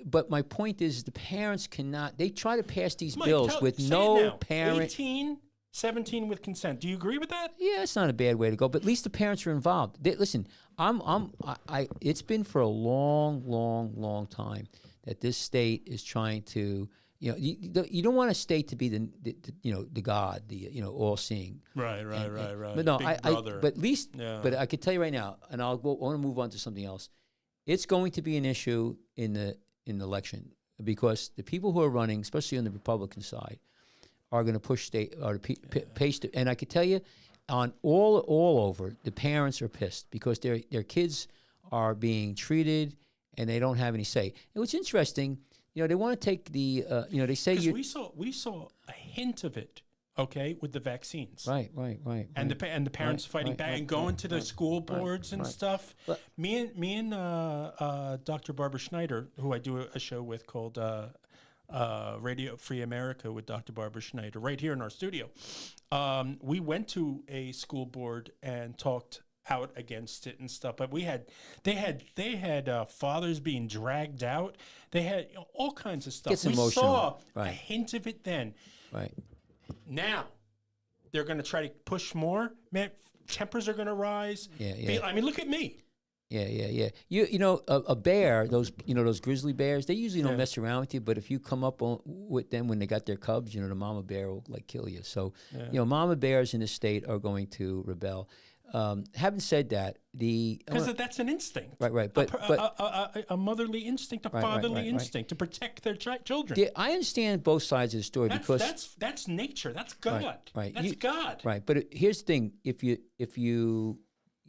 But my point is, the parents cannot. They try to pass these bills with no parent. 18, 17 with consent. Do you agree with that? Yeah, it's not a bad way to go. But at least the parents are involved. Listen, it's been for a long time that this state is trying to. You don't want a state to be the God, all-seeing. Right. But no, but at least, but I could tell you right now, and I want to move on to something else. It's going to be an issue in the election, because the people who are running, especially on the Republican side, are going to push state or pace. And I could tell you, on all over, the parents are pissed because their kids are being treated and they don't have any say. And what's interesting, they want to take the, they say we saw a hint of it. Okay, with the vaccines, right, and the parents fighting back and going to the school boards and stuff. But me and Dr. Barbara Schneider, who I do a show with called Radio Free America with Dr. Barbara Schneider, right here in our studio. We went to a school board and talked out against it and stuff. But they had fathers being dragged out. They had all kinds of stuff. Gets we emotional. saw a hint of it then. Right. Now they're going to try to push more. Man, tempers are going to rise. Yeah. I mean, look at me. Yeah. A bear, those grizzly bears, they usually don't mess around with you. But if you come up with them when they got their cubs, the mama bear will kill you. So, mama bears in the state are going to rebel. Having said that, because that's an instinct, right, but a motherly instinct, a fatherly instinct to protect their children. Yeah, I understand both sides of the story because that's nature, that's God, right. That's God, right. But here's the thing: if you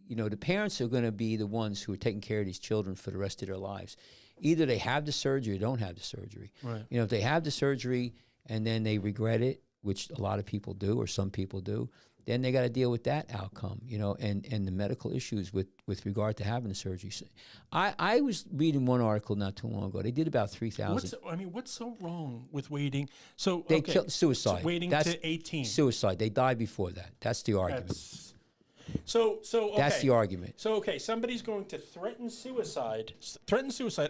the parents are going to be the ones who are taking care of these children for the rest of their lives. Either they have the surgery or don't have the surgery. Right. If they have the surgery and then they regret it, which a lot of people do or some people do, then they got to deal with that outcome, and the medical issues with regard to having the surgery. So I was reading one article not too long ago. They did about 3,000. What's so wrong with waiting? So they killed suicide. So waiting to 18. Suicide. They died before that. That's the argument. So okay. That's the argument. So somebody's going to threaten suicide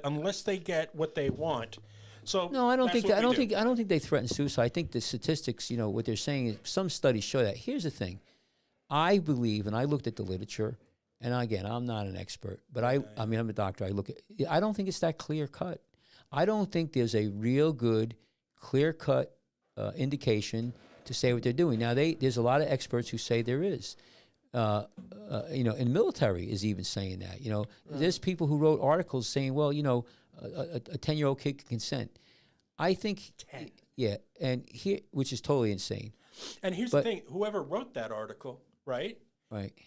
unless they get what they want. So no, I don't think that. I don't think they threaten suicide. I think the statistics, what they're saying is some studies show that. Here's the thing. I believe, and I looked at the literature, and again, I'm not an expert, but I'm a doctor. I don't think it's that clear cut. I don't think there's a real good, clear-cut indication to say what they're doing. Now, there's a lot of experts who say there is. And military is even saying that. There's people who wrote articles saying, well, a 10-year-old kid can consent. I think, 10. Yeah, and here, which is totally insane. And here's the thing: whoever wrote that article, right,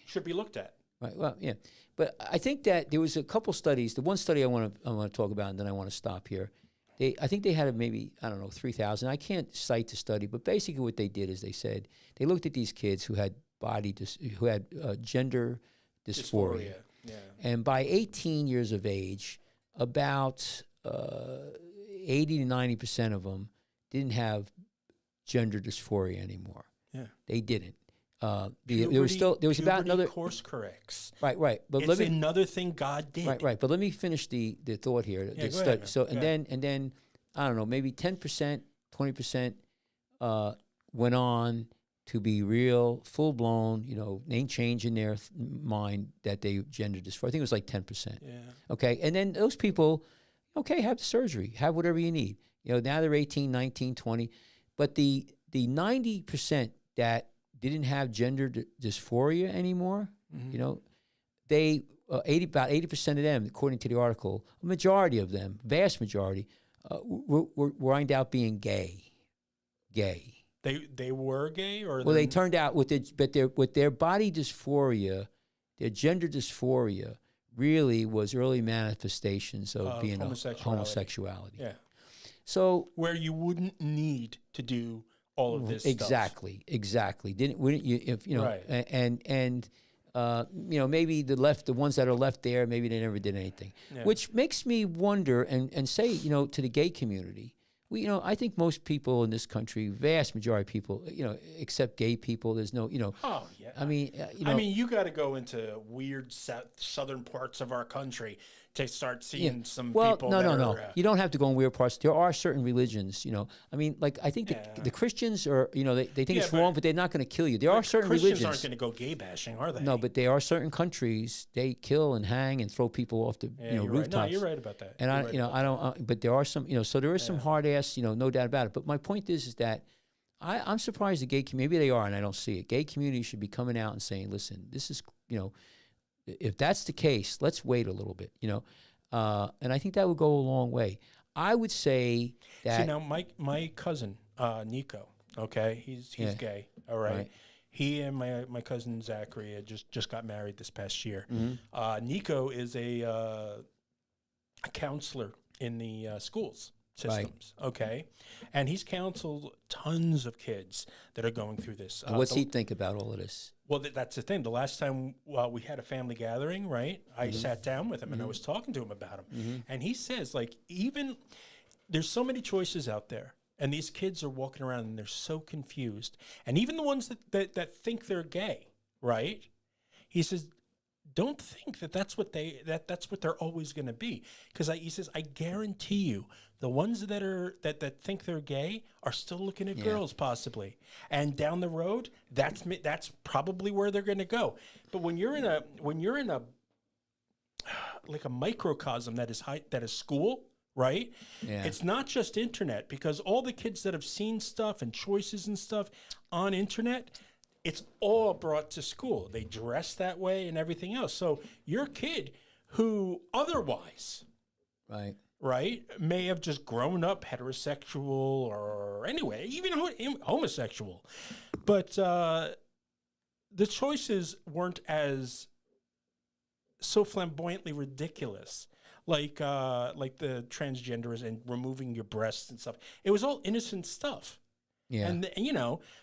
should be looked at. Right. Well, yeah, but I think that there was a couple studies. The one study I want to talk about, and then I want to stop here. I think they had maybe 3,000. I can't cite the study, but basically what they did is they said they looked at these kids who had gender dysphoria. Yeah. And by 18 years of age, about 80 to 90% of them didn't have gender dysphoria anymore. Yeah, they didn't. Puberty, there was about another course corrects. Right. But it's another thing God did. Right. But let me finish the thought here. Yeah, go ahead, so and then I don't know, maybe 10%, 20% went on to be real, full blown. Name change in their mind that they gender dysphoria. I think it was like 10%. Yeah. Okay, and then those people, have the surgery, have whatever you need. Now they're 18, 19, 20, but the 90% that didn't have gender dysphoria anymore, they about 80% of them, according to the article, a majority of them, vast majority, were wind out being gay. They were gay, or they turned out with their body dysphoria, their gender dysphoria really was early manifestations of being homosexuality. Yeah. So where you wouldn't need to do all of this exactly. Wouldn't you? If right. and maybe the ones that are left there, maybe they never did anything, which makes me wonder and say, to the gay community, I think most people in this country, vast majority of people, except gay people, there's no, Oh yeah. I mean, you got to go into weird southern parts of our country to start seeing some people. No. You don't have to go in weird parts. There are certain religions, I think the Christians are, they think it's wrong, but they're not going to kill you. There are certain Christians religions. aren't going to go gay bashing, are they? No, but there are certain countries they kill and hang and throw people off the rooftops. Right. No, you're right about that. And I don't. But there are some, so there is some hard ass, no doubt about it. But my point is that I'm surprised the gay community, maybe they are, and I don't see it. Gay community should be coming out and saying, listen, this is, if that's the case, let's wait a little bit, and I think that would go a long way. I would say that. See, now my cousin Nico, okay, he's gay, all right. He and my cousin Zachary had just got married this past year. Mm-hmm. Nico is a counselor in the schools systems, okay, and he's counseled tons of kids that are going through this. What's he think about all of this? Well, that's the thing. The last time we had a family gathering, right, I sat down with him and I was talking to him about him. And he says, even there's so many choices out there, and these kids are walking around and they're so confused. And even the ones that think they're gay, right, he says, don't think that's what they're always going to be. Because he says, I guarantee you, the ones that think they're gay are still looking at girls possibly, and down the road, that's probably where they're going to go. But when you're in a like a microcosm that is school, right? Yeah. It's not just internet, because all the kids that have seen stuff and choices and stuff on internet, it's all brought to school. They dress that way and everything else. So your kid who otherwise, right, may have just grown up heterosexual or anyway, even homosexual, but the choices weren't as so flamboyantly ridiculous, like the transgenders and removing your breasts and stuff. It was all innocent stuff. Yeah. And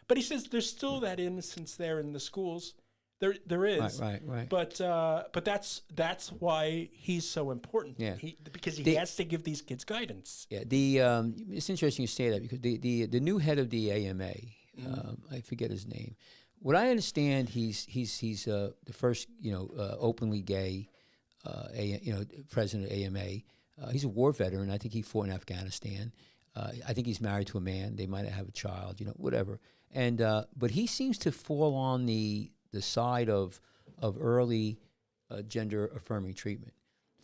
but he says there's still that innocence there in the schools. There is. Right. But that's why he's so important. Yeah. Because he has to give these kids guidance. Yeah. It's interesting you say that, because the new head of the AMA, I forget his name. What I understand, he's the first openly gay president of AMA. He's a war veteran. I think he fought in Afghanistan. I think he's married to a man. They might have a child, whatever. And but he seems to fall on the side of early gender affirming treatment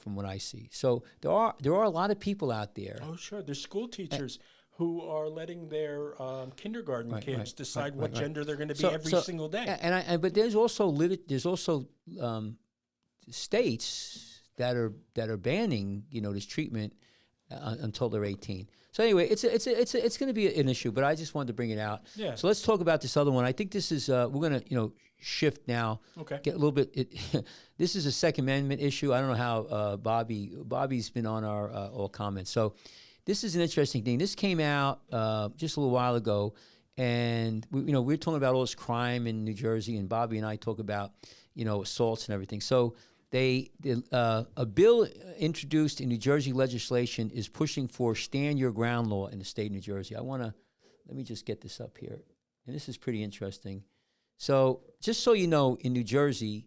from what I see. So there are a lot of people out there. Oh, sure. There's school teachers who are letting their kindergarten kids decide what gender they're going to be every single day. But there's also states that are banning this treatment until they're 18. So anyway, it's going to be an issue, but I just wanted to bring it out. Yeah. So let's talk about this other one. I think this is we're going to shift now. Okay. Get a little bit. This is a Second Amendment issue. I don't know how Bobby's been on our all comments. So this is an interesting thing. This came out just a little while ago, and we're talking about all this crime in New Jersey, and Bobby and I talk about assaults and everything. So a bill introduced in New Jersey legislation is pushing for stand your ground law in the state of New Jersey. Let me just get this up here, and this is pretty interesting. So just so you know, in New Jersey,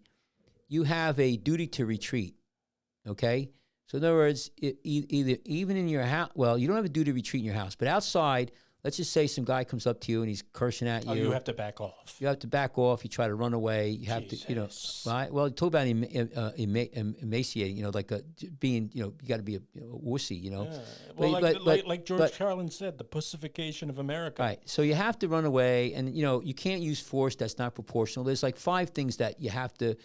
you have a duty to retreat. Okay. So in other words, even in your house, well, you don't have a duty to retreat in your house, but outside, let's just say some guy comes up to you and he's cursing at you. Oh, you have to back off. You have to back off. You try to run away. You have to, right? Well, talk about emaciating, like being, you got to be a wussy, Yeah. Well, like George Carlin said, the pussification of America. Right. So you have to run away, and, you can't use force that's not proportional. There's like 5 things that you have to,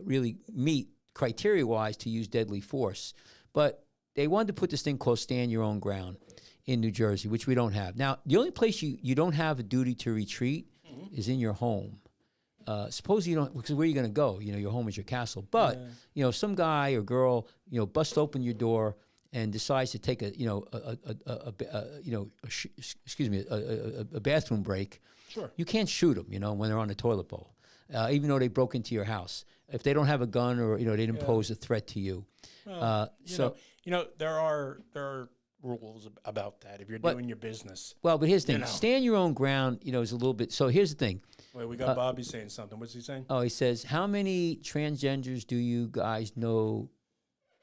really meet criteria-wise to use deadly force. But they wanted to put this thing called stand your own ground in New Jersey, which we don't have. Now, the only place you don't have a duty to retreat is in your home. Suppose you don't, because where are you going to go? Your home is your castle. But, some guy or girl, busts open your door and decides to take a bathroom break. Sure. You can't shoot them, when they're on the toilet bowl, even though they broke into your house. If they don't have a gun or, they didn't pose a threat to you. There are rules about that if you're doing your business. Well, but here's the thing. Stand your own ground, is a little bit. So here's the thing. Wait, we got Bobby saying something. What's he saying? Oh, he says, how many transgenders do you guys know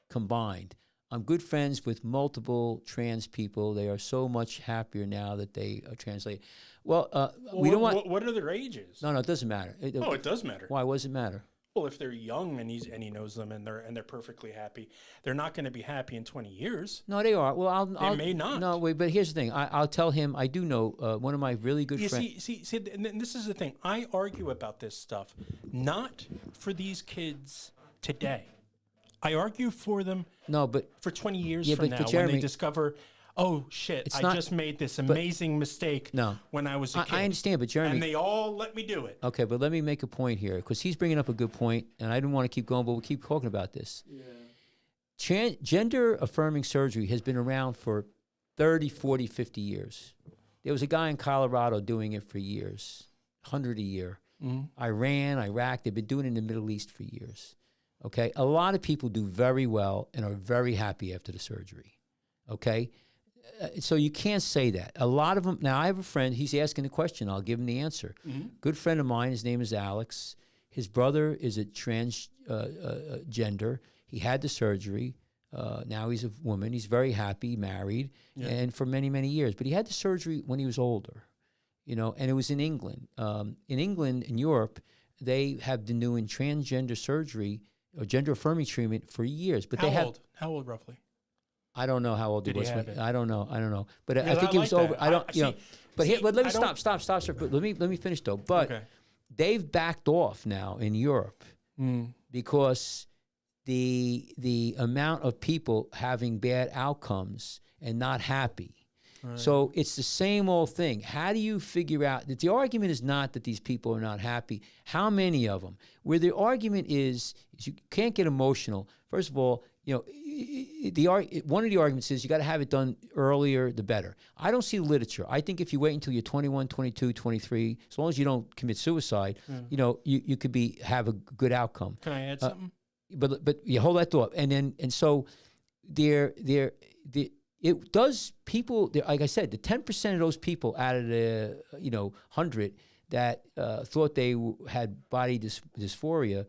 combined? I'm good friends with multiple trans people. They are so much happier now that they translate. Well, we don't want. What are their ages? No, it doesn't matter. It does matter. Why? Why does it matter? Well, if they're young and he knows them and they're perfectly happy, they're not going to be happy in 20 years. No, they are. Well, they may not. No, wait. But here's the thing. I'll tell him. I do know one of my really good friends. See, and this is the thing. I argue about this stuff not for these kids today. I argue for them. No, but for 20 years from now, Jeremy, when they discover, oh shit, I just made this amazing mistake. When I was a kid. I understand, but Jeremy, and they all let me do it. Okay, but let me make a point here, because he's bringing up a good point, and I didn't want to keep going, but we'll keep talking about this. Yeah. Gender affirming surgery has been around for 30, 40, 50 years. There was a guy in Colorado doing it for years, 100 a year. Mm-hmm. Iran, Iraq, they've been doing it in the Middle East for years. Okay, a lot of people do very well and are very happy after the surgery. Okay, so you can't say that. A lot of them. Now, I have a friend. He's asking a question. I'll give him the answer. Mm-hmm. Good friend of mine. His name is Alex. His brother is a transgender. He had the surgery. Now he's a woman. He's very happy, married, and for many, many years. But he had the surgery when he was older, and it was in England. In Europe, they have been doing transgender surgery or gender affirming treatment for years. But How old roughly? I don't know how old he was. I don't know. But I think it was over. I don't. But let me stop, sir. But let me finish though. But they've backed off now in Europe because the amount of people having bad outcomes and not happy. Right. So it's the same old thing. How do you figure out that the argument is not that these people are not happy? How many of them? Where the argument is you can't get emotional. First of all, one of the arguments is you got to have it done earlier, the better. I don't see literature. I think if you wait until you're 21, 22, 23, as long as you don't commit suicide, you could have a good outcome. Can I add something? But you hold that thought, so it does people. Like I said, the 10% of those people out of the 100 that thought they had body dysphoria,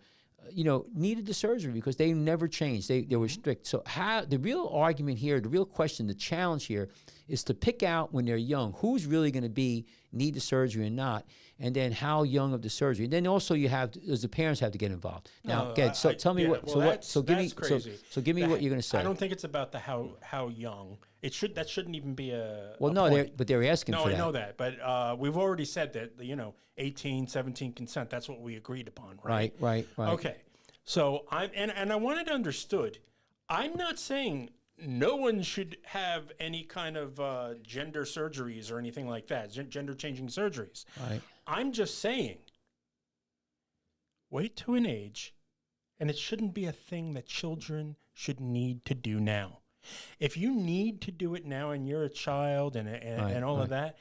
needed the surgery because they never changed. They were strict. So the real argument here, the real question, the challenge here is to pick out when they're young who's really going to need the surgery and not, and then how young of the surgery. And then also you have, as the parents have to get involved. Now, No, again, so tell me yeah, what. well, So what? that's- So give me. that's crazy. So give me what you're going to say. I don't think it's about the how young. That shouldn't even be a. Well, a no, point. but they're asking No, for I that. know that, but we've already said that 18, 17 consent. That's what we agreed upon, right? Right. Okay, so I wanted understood. I'm not saying no one should have any kind of gender surgeries or anything like that, gender changing surgeries. Right. I'm just saying, wait to an age, and it shouldn't be a thing that children should need to do now. If you need to do it now and you're a child and all of that,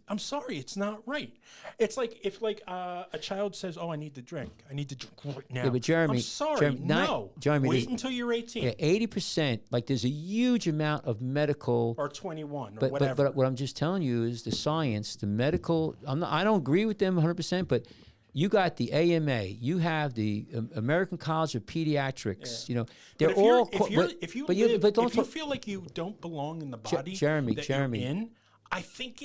I'm sorry, it's not right. It's like if a child says, "Oh, I need to drink right now." Yeah, but Jeremy, I'm sorry, Jeremy, wait until you're 18 Yeah, 80%. Like there's a huge amount of medical. or 21 or But whatever. what I'm just telling you is the science, the medical. I don't agree with them 100%, but you got the AMA, you have the American College of Pediatrics. Yeah. They're But all. if you don't feel like you don't belong in the body Jeremy, that Jeremy. you're in, I think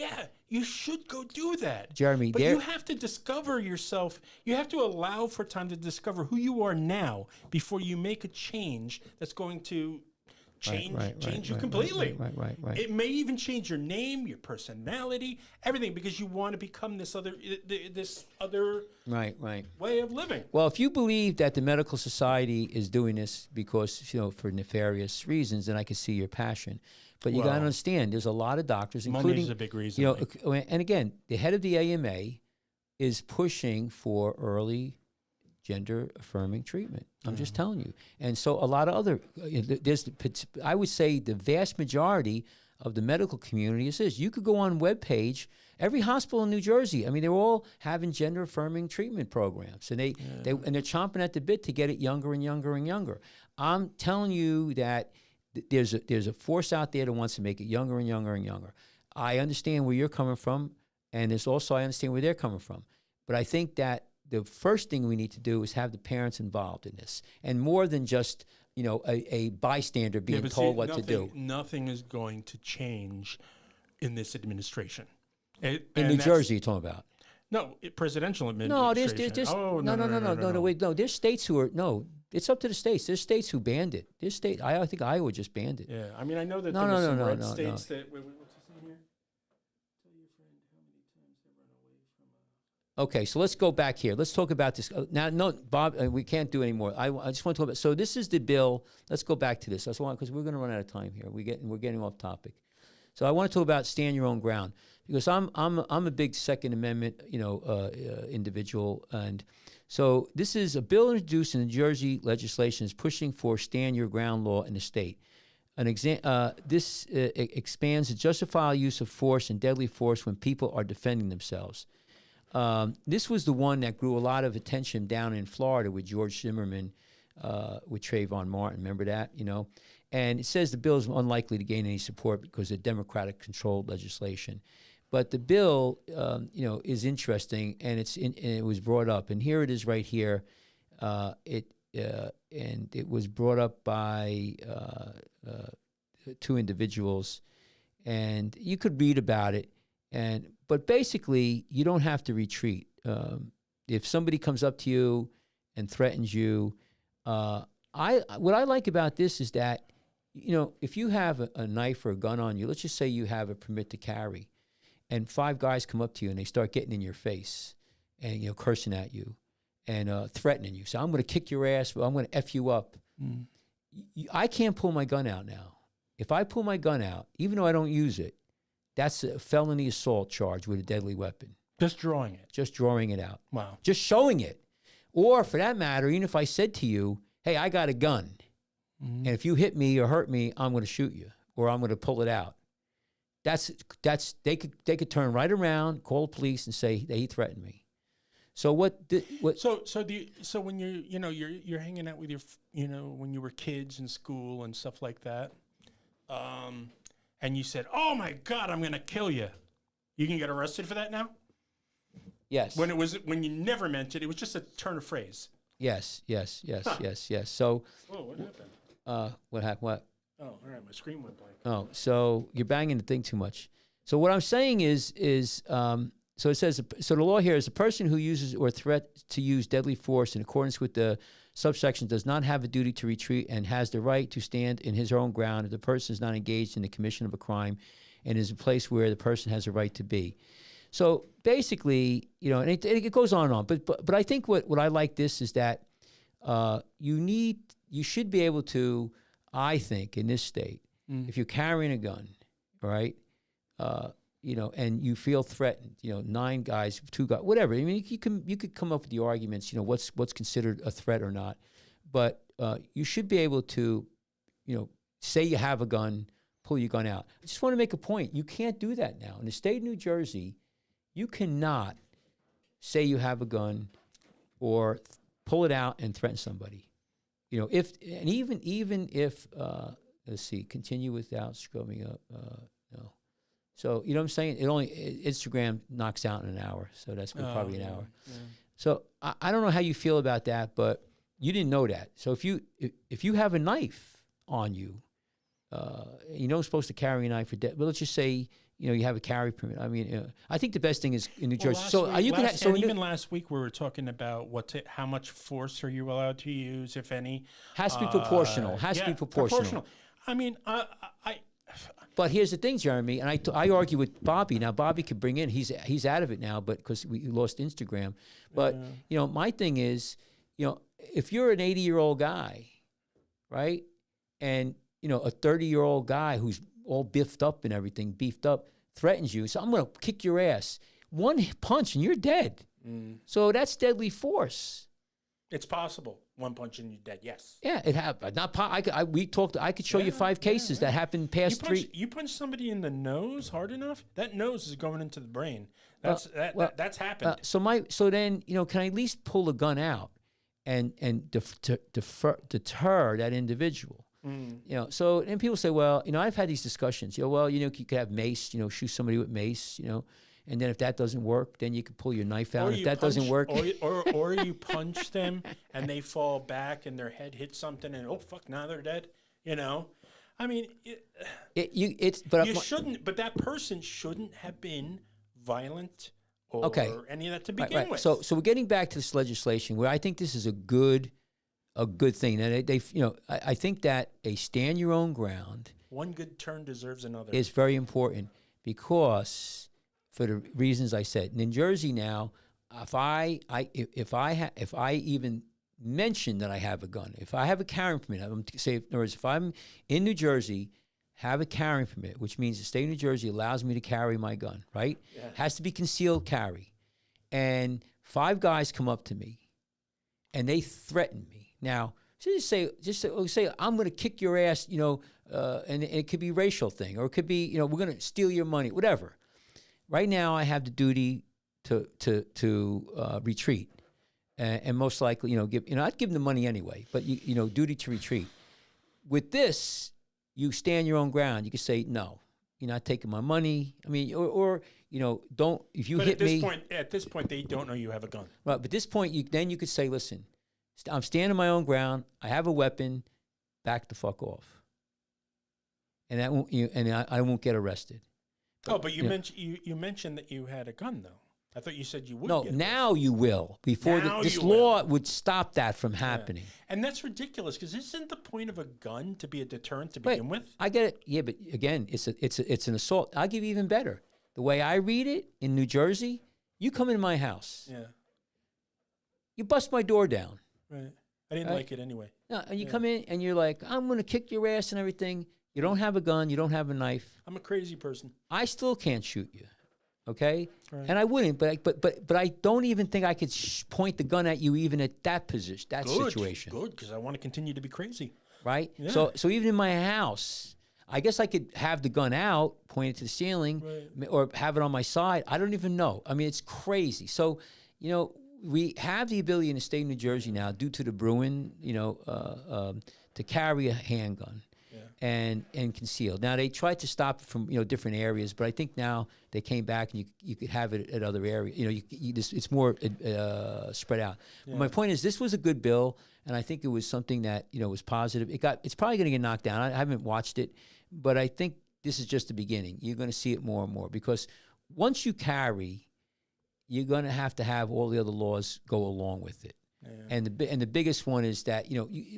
you should go do that. Jeremy, but you have to discover yourself. You have to allow for time to discover who you are now before you make a change that's going to change you completely. Right. It may even change your name, your personality, everything, because you want to become this other Right. way of living. Well, if you believe that the medical society is doing this because for nefarious reasons, then I can see your passion. But you got to understand, there's a lot of doctors, including Money is a big reason. And again, the head of the AMA is pushing for early gender affirming treatment. I'm just telling you. And so a lot of other, I would say the vast majority of the medical community is this. You could go on webpage, every hospital in New Jersey, I mean, they're all having gender affirming treatment programs, and they're chomping at the bit to get it younger and younger and younger. I'm telling you that there's a force out there that wants to make it younger and younger and younger. I understand where you're coming from, and I understand where they're coming from. But I think that the first thing we need to do is have the parents involved in this, and more than just a bystander being told what to do. Nothing is going to change in this administration. In New Jersey, you're talking about? No, presidential administration. No, no. There's states who are It's up to the states. There's states who banned it. I think Iowa just banned it. Yeah, I mean, I know that there were some red states that. What's this in here? Tell your friend how many times they run away from. Okay, so let's go back here. Let's talk about this. Now, no, Bob, we can't do anymore. I just want to talk about. So this is the bill. Let's go back to this. That's why, because we're going to run out of time here. We're getting off topic. So I want to talk about stand your own ground, because I'm a big Second Amendment individual, and so this is a bill introduced in the New Jersey legislation is pushing for stand your ground law in the state. This expands the justifiable use of force and deadly force when people are defending themselves. This was the one that grew a lot of attention down in Florida with George Zimmerman, with Trayvon Martin. Remember that, And it says the bill is unlikely to gain any support because of Democratic-controlled legislation. But the bill, is interesting, and it was brought up, and here it is right here. And it was brought up by two individuals, and you could read about it. But basically, you don't have to retreat. If somebody comes up to you and threatens you, what I like about this is that, if you have a knife or a gun on you, let's just say you have a permit to carry, and 5 guys come up to you and they start getting in your face and cursing at you and threatening you. So I'm going to kick your ass. I'm going to F you up. Mm. I can't pull my gun out now. If I pull my gun out, even though I don't use it, that's a felony assault charge with a deadly weapon. Just drawing it. Just drawing it out. Wow. Just showing it. Or for that matter, even if I said to you, hey, I got a gun, and if you hit me or hurt me, I'm going to shoot you, or I'm going to pull it out. They could turn right around, call the police, and say that he threatened me. So So when you're hanging out with your when you were kids in school and stuff like that, and you said, "Oh my God, I'm going to kill you," you can get arrested for that now? Yes. When you never meant it, it was just a turn of phrase. Yes. So. Whoa, what happened? What happened? What? Oh, all right. My screen went blank. Oh, so you're banging the thing too much. So what I'm saying is so it says, so the law here is a person who uses or threat to use deadly force in accordance with the subsection does not have a duty to retreat and has the right to stand in his own ground if the person is not engaged in the commission of a crime and is a place where the person has a right to be. So basically, and it goes on and on. But I think what I like this is that you should be able to, I think, in this state, if you're carrying a gun, right, and you feel threatened, 9 guys, 2 guys, whatever. I mean, you could come up with the arguments, what's considered a threat or not. But you should be able to, say you have a gun, pull your gun out. I just want to make a point. You can't do that now. In the state of New Jersey, you cannot say you have a gun or pull it out and threaten somebody. Even if let's see, continue without scrubbing up. No. So you know what I'm saying? Instagram knocks out in an hour, so that's probably an hour. Yeah. So I don't know how you feel about that, but you didn't know that. So if you have a knife on you, you're not supposed to carry a knife for death. But let's just say you have a carry permit. I mean, I think the best thing is in New Jersey. Even last week we were talking about how much force are you allowed to use, if any. Has to be proportional. To be proportional. I mean, But here's the thing, Jeremy, and I argue with Bobby. Now Bobby could bring in. He's out of it now, but because we lost Instagram. But my thing is, if you're an 80-year-old guy, right, and a 30-year-old guy who's all beefed up, threatens you. So I'm going to kick your ass. One punch and you're dead. So that's deadly force. It's possible. One punch and you're dead. Yes. Yeah, it happened. I could show you 5 cases that happened past 3. You punch somebody in the nose hard enough, that nose is going into the brain. That's happened. So then can I at least pull a gun out and deter that individual? So then people say, well, I've had these discussions. You could have mace, shoot somebody with mace, and then if that doesn't work, then you could pull your knife out. If that doesn't work, or you punch them and they fall back and their head hits something and oh fuck, now they're dead. I mean, you shouldn't. But that person shouldn't have been violent or any of that to begin with. So we're getting back to this legislation where I think this is a good thing. And I think that a stand your own ground. One good turn deserves another. Is very important because, for the reasons I said, in Jersey now, if I even mention that I have a gun, if I have a carrying permit, in other words, if I'm in New Jersey, have a carrying permit, which means the state of New Jersey allows me to carry my gun, right? Yeah. Has to be concealed carry, and 5 guys come up to me, and they threaten me. Now, just say I'm going to kick your ass, and it could be a racial thing, or it could be, we're going to steal your money, whatever. Right now, I have the duty to retreat, and most likely, I'd give them the money anyway, but duty to retreat. With this, you stand your own ground. You can say no, you're not taking my money. I mean, or don't if you but hit me. At this point, they don't know you have a gun. Right, but at this point, you could say, listen, I'm standing my own ground. I have a weapon. Back the fuck off. And that won't, I won't get arrested. But you mentioned that you had a gun, though. I thought you said you would. No, now you will. Before this law would stop that from happening. And that's ridiculous because isn't the point of a gun to be a deterrent to begin with? I get it. Yeah, but again, it's an assault. I'll give you even better. The way I read it in New Jersey, you come into my house. Yeah. You bust my door down. Right. I didn't like it anyway. No, and you come in and you're like, I'm going to kick your ass and everything. You don't have a gun. You don't have a knife. I'm a crazy person. I still can't shoot you. Okay? Right. And I wouldn't, but I don't even think I could point the gun at you even at that position, situation. Good, because I want to continue to be crazy. Right? Yeah. So even in my house, I guess I could have the gun out, point it to the ceiling, or have it on my side. I don't even know. I mean, it's crazy. So, we have the ability in the state of New Jersey now, due to the Bruin, to carry a handgun. Yeah. and concealed. Now they tried to stop it from different areas, but I think now they came back and you could have it at other areas. It's more spread out. Yeah. But my point is, this was a good bill, and I think it was something that was positive. It's probably going to get knocked down. I haven't watched it, but I think this is just the beginning. You're going to see it more and more because once you carry, you're going to have all the other laws go along with it. Yeah. And the biggest one is that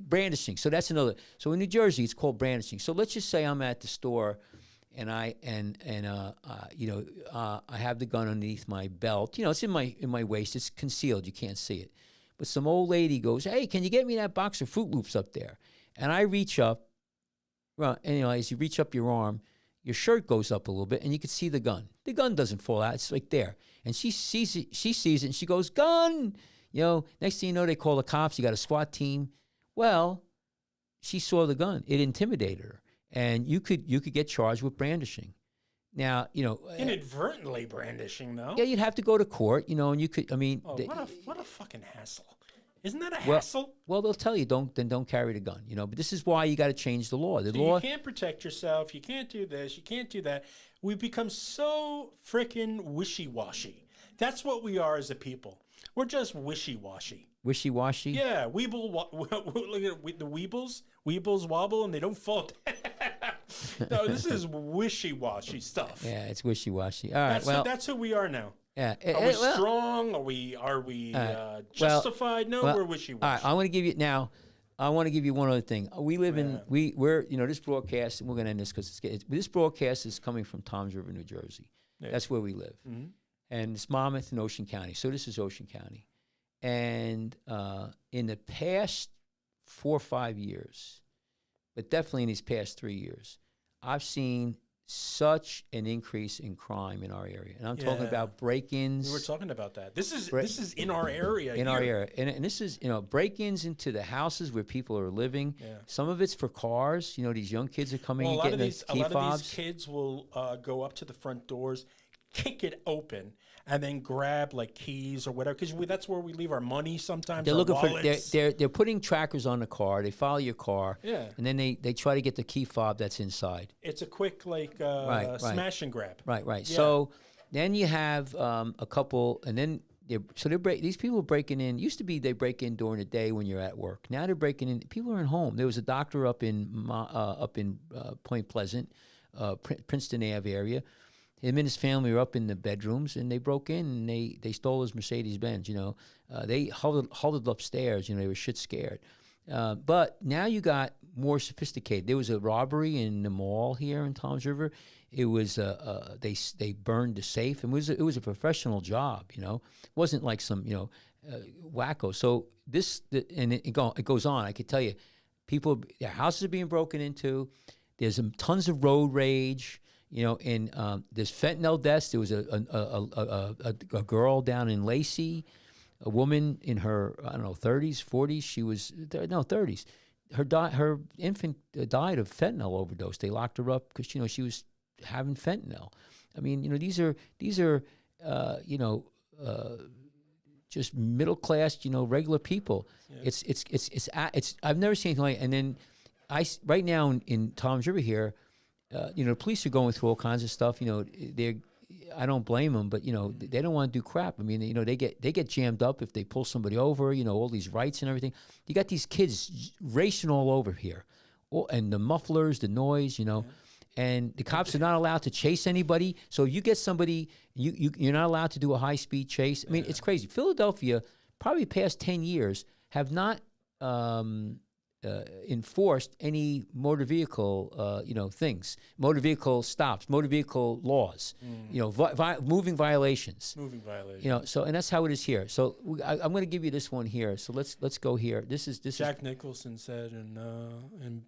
brandishing. So that's another. So in New Jersey, it's called brandishing. So let's just say I'm at the store, and I have the gun underneath my belt. It's in my waist. It's concealed. You can't see it. But some old lady goes, "Hey, can you get me that box of Fruit Loops up there?" And I reach up. Well, and as you reach up your arm, your shirt goes up a little bit, and you can see the gun. The gun doesn't fall out; it's like there. And she sees it. She sees it, and she goes, "Gun!" Next thing you know, they call the cops. You got a SWAT team. Well, she saw the gun. It intimidated her, and you could get charged with brandishing. Now, inadvertently brandishing, though. Yeah, you'd have to go to court, and you could. I mean, what a fucking hassle! Isn't that a hassle? Well, they'll tell you don't carry the gun, But this is why you got to change the law. You can't protect yourself. You can't do this. You can't do that. We've become so freaking wishy-washy. That's what we are as a people. We're just wishy-washy. Wishy-washy? Yeah, look at the Weebles wobble and they don't fall down. No, this is wishy-washy stuff. Yeah, it's wishy-washy. All right, that's who we are now. Yeah. Are we strong? Are we justified? We're wishy-washy. All right, I want to give you one other thing. We live we're this broadcast, and we're going to end this because this broadcast is coming from Toms River, New Jersey. Yeah. That's where we live. Mm-hmm. And it's Monmouth and Ocean County. So this is Ocean County. And in the past 4 or 5 years, but definitely in these past 3 years, I've seen such an increase in crime in our area. And I'm talking about break-ins. We were talking about that. This is in our area. In our area. And this is, break-ins into the houses where people are living. Yeah. Some of it's for cars. These young kids are coming and getting the key fobs. A lot of these kids will go up to the front doors, kick it open, and then grab like keys or whatever, because that's where we leave our money sometimes. They're looking wallets. They're putting trackers on the car. They follow your car, and then they try to get the key fob that's inside. It's a quick smash and grab. Right. Yeah. So then you have a couple, and then these people are breaking in. Used to be they break in during the day when you're at work. Now they're breaking in. People are at home. There was a doctor up in Point Pleasant, Princeton Ave area. Him and his family were up in the bedrooms, and they broke in, and they stole his Mercedes-Benz, They huddled upstairs, they were shit scared. But now you got more sophisticated. There was a robbery in the mall here in Toms River. It was they burned the safe, and it was a professional job, It wasn't like some, wacko. So it goes on. I could tell you, their houses are being broken into. There's tons of road rage. And there's fentanyl deaths. There was a girl down in Lacey, a woman in her 30s, 40s. She was 30s. Her infant died of fentanyl overdose. They locked her up because she was having fentanyl. I mean, these are just middle class, regular people. Yeah. It's I've never seen anything like it. And then right now in Toms River here. The police are going through all kinds of stuff. I don't blame them, but they don't want to do crap. I mean, they get jammed up if they pull somebody over. All these rights and everything. You got these kids racing all over here, and the mufflers, the noise. And the cops are not allowed to chase anybody. So you get somebody, you're not allowed to do a high speed chase. I mean, it's crazy. Philadelphia, probably past 10 years, have not. Enforced any motor vehicle, things, motor vehicle stops, motor vehicle laws, moving violations. So and that's how it is here. So I'm going to give you this one here. So let's go here. This is Jack Nicholson said, and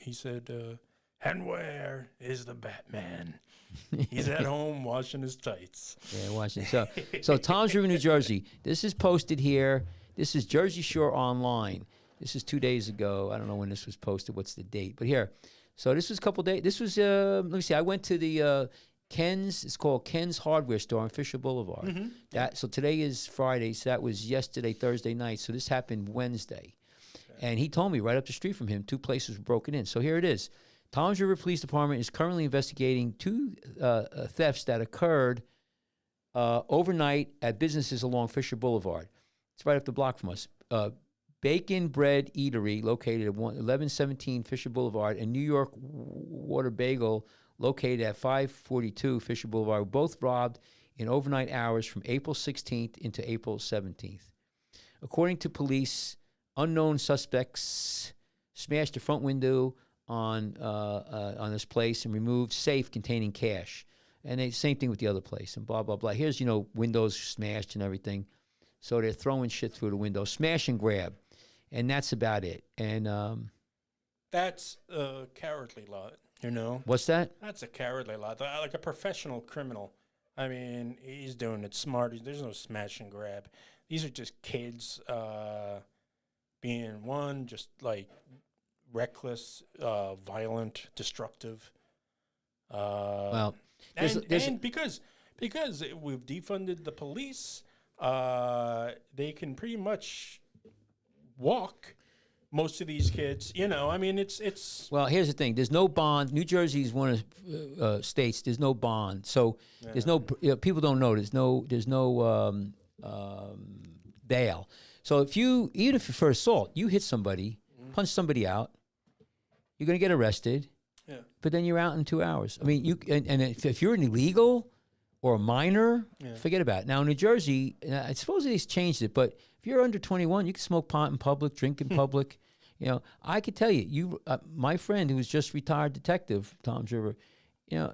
he said, and where is the Batman? He's at home washing his tights. Yeah, washing. So Toms River, New Jersey. This is posted here. This is Jersey Shore Online. This is 2 days ago. I don't know when this was posted. What's the date? But here. So this was a couple days. This was, let me see. I went to the Ken's. It's called Ken's Hardware Store on Fisher Boulevard. Mm-hmm. So today is Friday. So that was yesterday, Thursday night. So this happened Wednesday. Okay. And he told me right up the street from him, 2 places were broken in. So here it is. Toms River Police Department is currently investigating two thefts that occurred overnight at businesses along Fisher Boulevard. It's right up the block from us. Bacon Bread Eatery, located at 1117 Fisher Boulevard, and New York Water Bagel, located at 542 Fisher Boulevard, were both robbed in overnight hours from April 16th into April 17th. According to police, unknown suspects smashed the front window on this place and removed safe containing cash. And they same thing with the other place and blah, blah, blah. Here's, windows smashed and everything. So they're throwing shit through the window, smash and grab. And that's about it. And that's a cowardly lot, What's that? That's a cowardly lot. Like a professional criminal. I mean, he's doing it smart. There's no smash and grab. These are just kids being just like reckless, violent, destructive. Well, and because we've defunded the police, they can pretty much walk most of these kids. I mean, it's. Well, here's the thing. There's no bond. New Jersey is one of states. There's no bond, so there's no. People don't know. There's no bail. So even if for assault, you hit somebody, punch somebody out, you're gonna get arrested. Yeah. But then you're out in 2 hours. I mean, and if you're an illegal or a minor, forget about it. Now, in New Jersey, I suppose they've changed it, but if you're under 21, you can smoke pot in public, drink in public. I could tell you, my friend who was just retired detective, Toms River,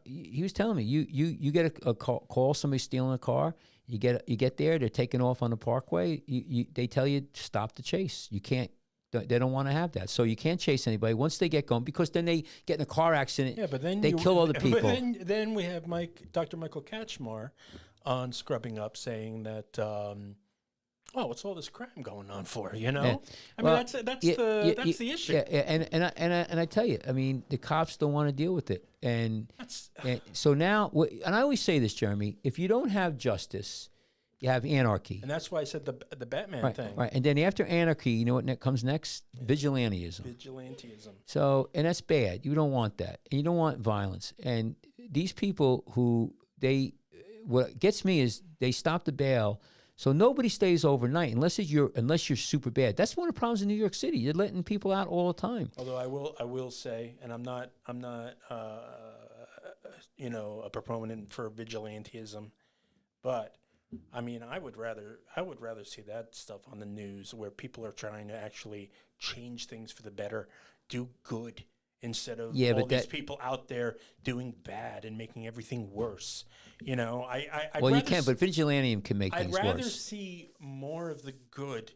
he was telling me, you get a call, somebody stealing a car, you get there, they're taking off on the parkway, they tell you stop the chase. You can't. They don't want to have that, so you can't chase anybody once they get going, because then they get in a car accident. Yeah, but then they kill other people. But then we have Dr. Michael Kachmar on Scrubbing Up saying that, what's all this crime going on for? I mean, that's the issue. Yeah, and I tell you, I mean, the cops don't want to deal with it, and so now, and I always say this, Jeremy, if you don't have justice, you have anarchy. And that's why I said the Batman thing. Right. And then after anarchy, you know what comes next? Yeah. Vigilantism. So, and that's bad. You don't want that. And you don't want violence. And these people what gets me is they stop the bail. So nobody stays overnight unless you're super bad. That's one of the problems in New York City. You're letting people out all the time. Although I will say, and I'm not a proponent for vigilantism, but I mean, I would rather see that stuff on the news where people are trying to actually change things for the better, do good, instead of these people out there doing bad and making everything worse. You can, but vigilante can make things worse. I'd rather see more of the good,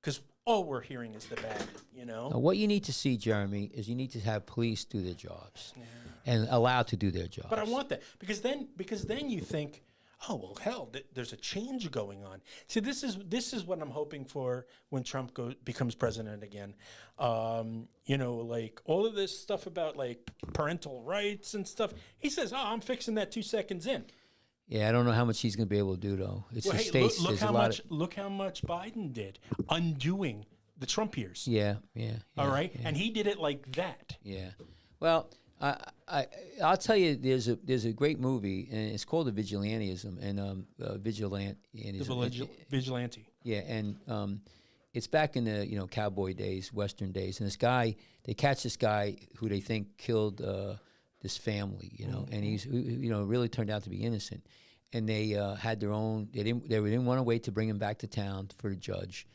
because all we're hearing is the bad. Now, what you need to see, Jeremy, is you need to have police do their jobs and allowed to do their jobs. But I want that, because then you think, oh, well, hell, there's a change going on. See, this is what I'm hoping for when Trump becomes president again. Like all of this stuff about like parental rights and stuff. He says, I'm fixing that 2 seconds in. Yeah, I don't know how much he's going to be able to do, though. It's the states. Look how much Biden did, undoing the Trump years. Yeah. All right? Yeah. And he did it like that. Yeah. Well, I'll tell you, there's a great movie, and it's called The Vigilantism, and Vigilante. Yeah, and it's back in the cowboy days, Western days, and they catch this guy who they think killed this family, and he's really turned out to be innocent, and they had their own. They didn't want to wait to bring him back to town for the judge,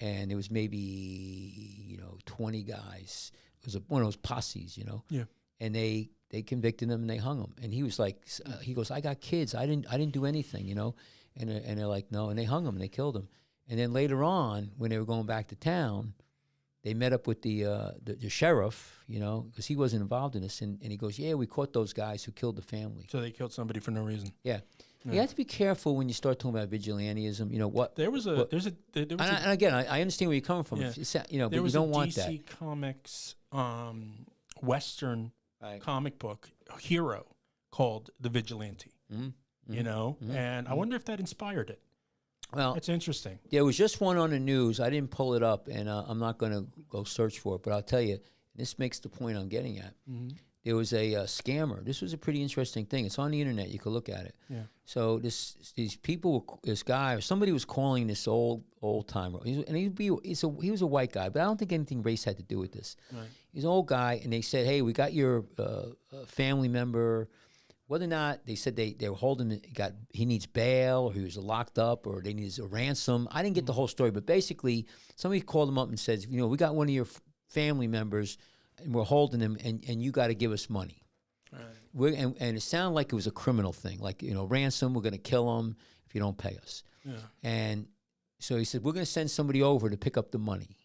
and it was maybe 20 guys. It was one of those posses, Yeah. And they convicted him and they hung him. And he was like, he goes, I got kids. I didn't do anything, And they're like, no. And they hung him and they killed him. And then later on, when they were going back to town, they met up with the sheriff, because he wasn't involved in this. And he goes, yeah, we caught those guys who killed the family. So they killed somebody for no reason. Yeah. You have to be careful when you start talking about vigilantism. And again, I understand where you're coming from. Yeah. But you don't want that. There was a DC Comics Western comic book hero called The Vigilante. And I wonder if that inspired it. Well, it's interesting. There was just one on the news. I didn't pull it up, and I'm not going to go search for it. But I'll tell you, This makes the point I'm getting at. There was a scammer. This was a pretty interesting thing. It's on the internet. You can look at it. Yeah. So these people, this guy or somebody was calling this old timer, and he was a white guy, but I don't think anything race had to do with this. Right. He's an old guy, and they said, "Hey, we got your family member." Whether or not they said they were holding him, he needs bail, or he was locked up, or they needed a ransom. I didn't get the whole story, but basically somebody called him up and said, we got one of your family members, and we're holding him, and you got to give us money. Right. And it sounded like it was a criminal thing, like ransom. We're going to kill him if you don't pay us. Yeah. And so he said, we're going to send somebody over to pick up the money.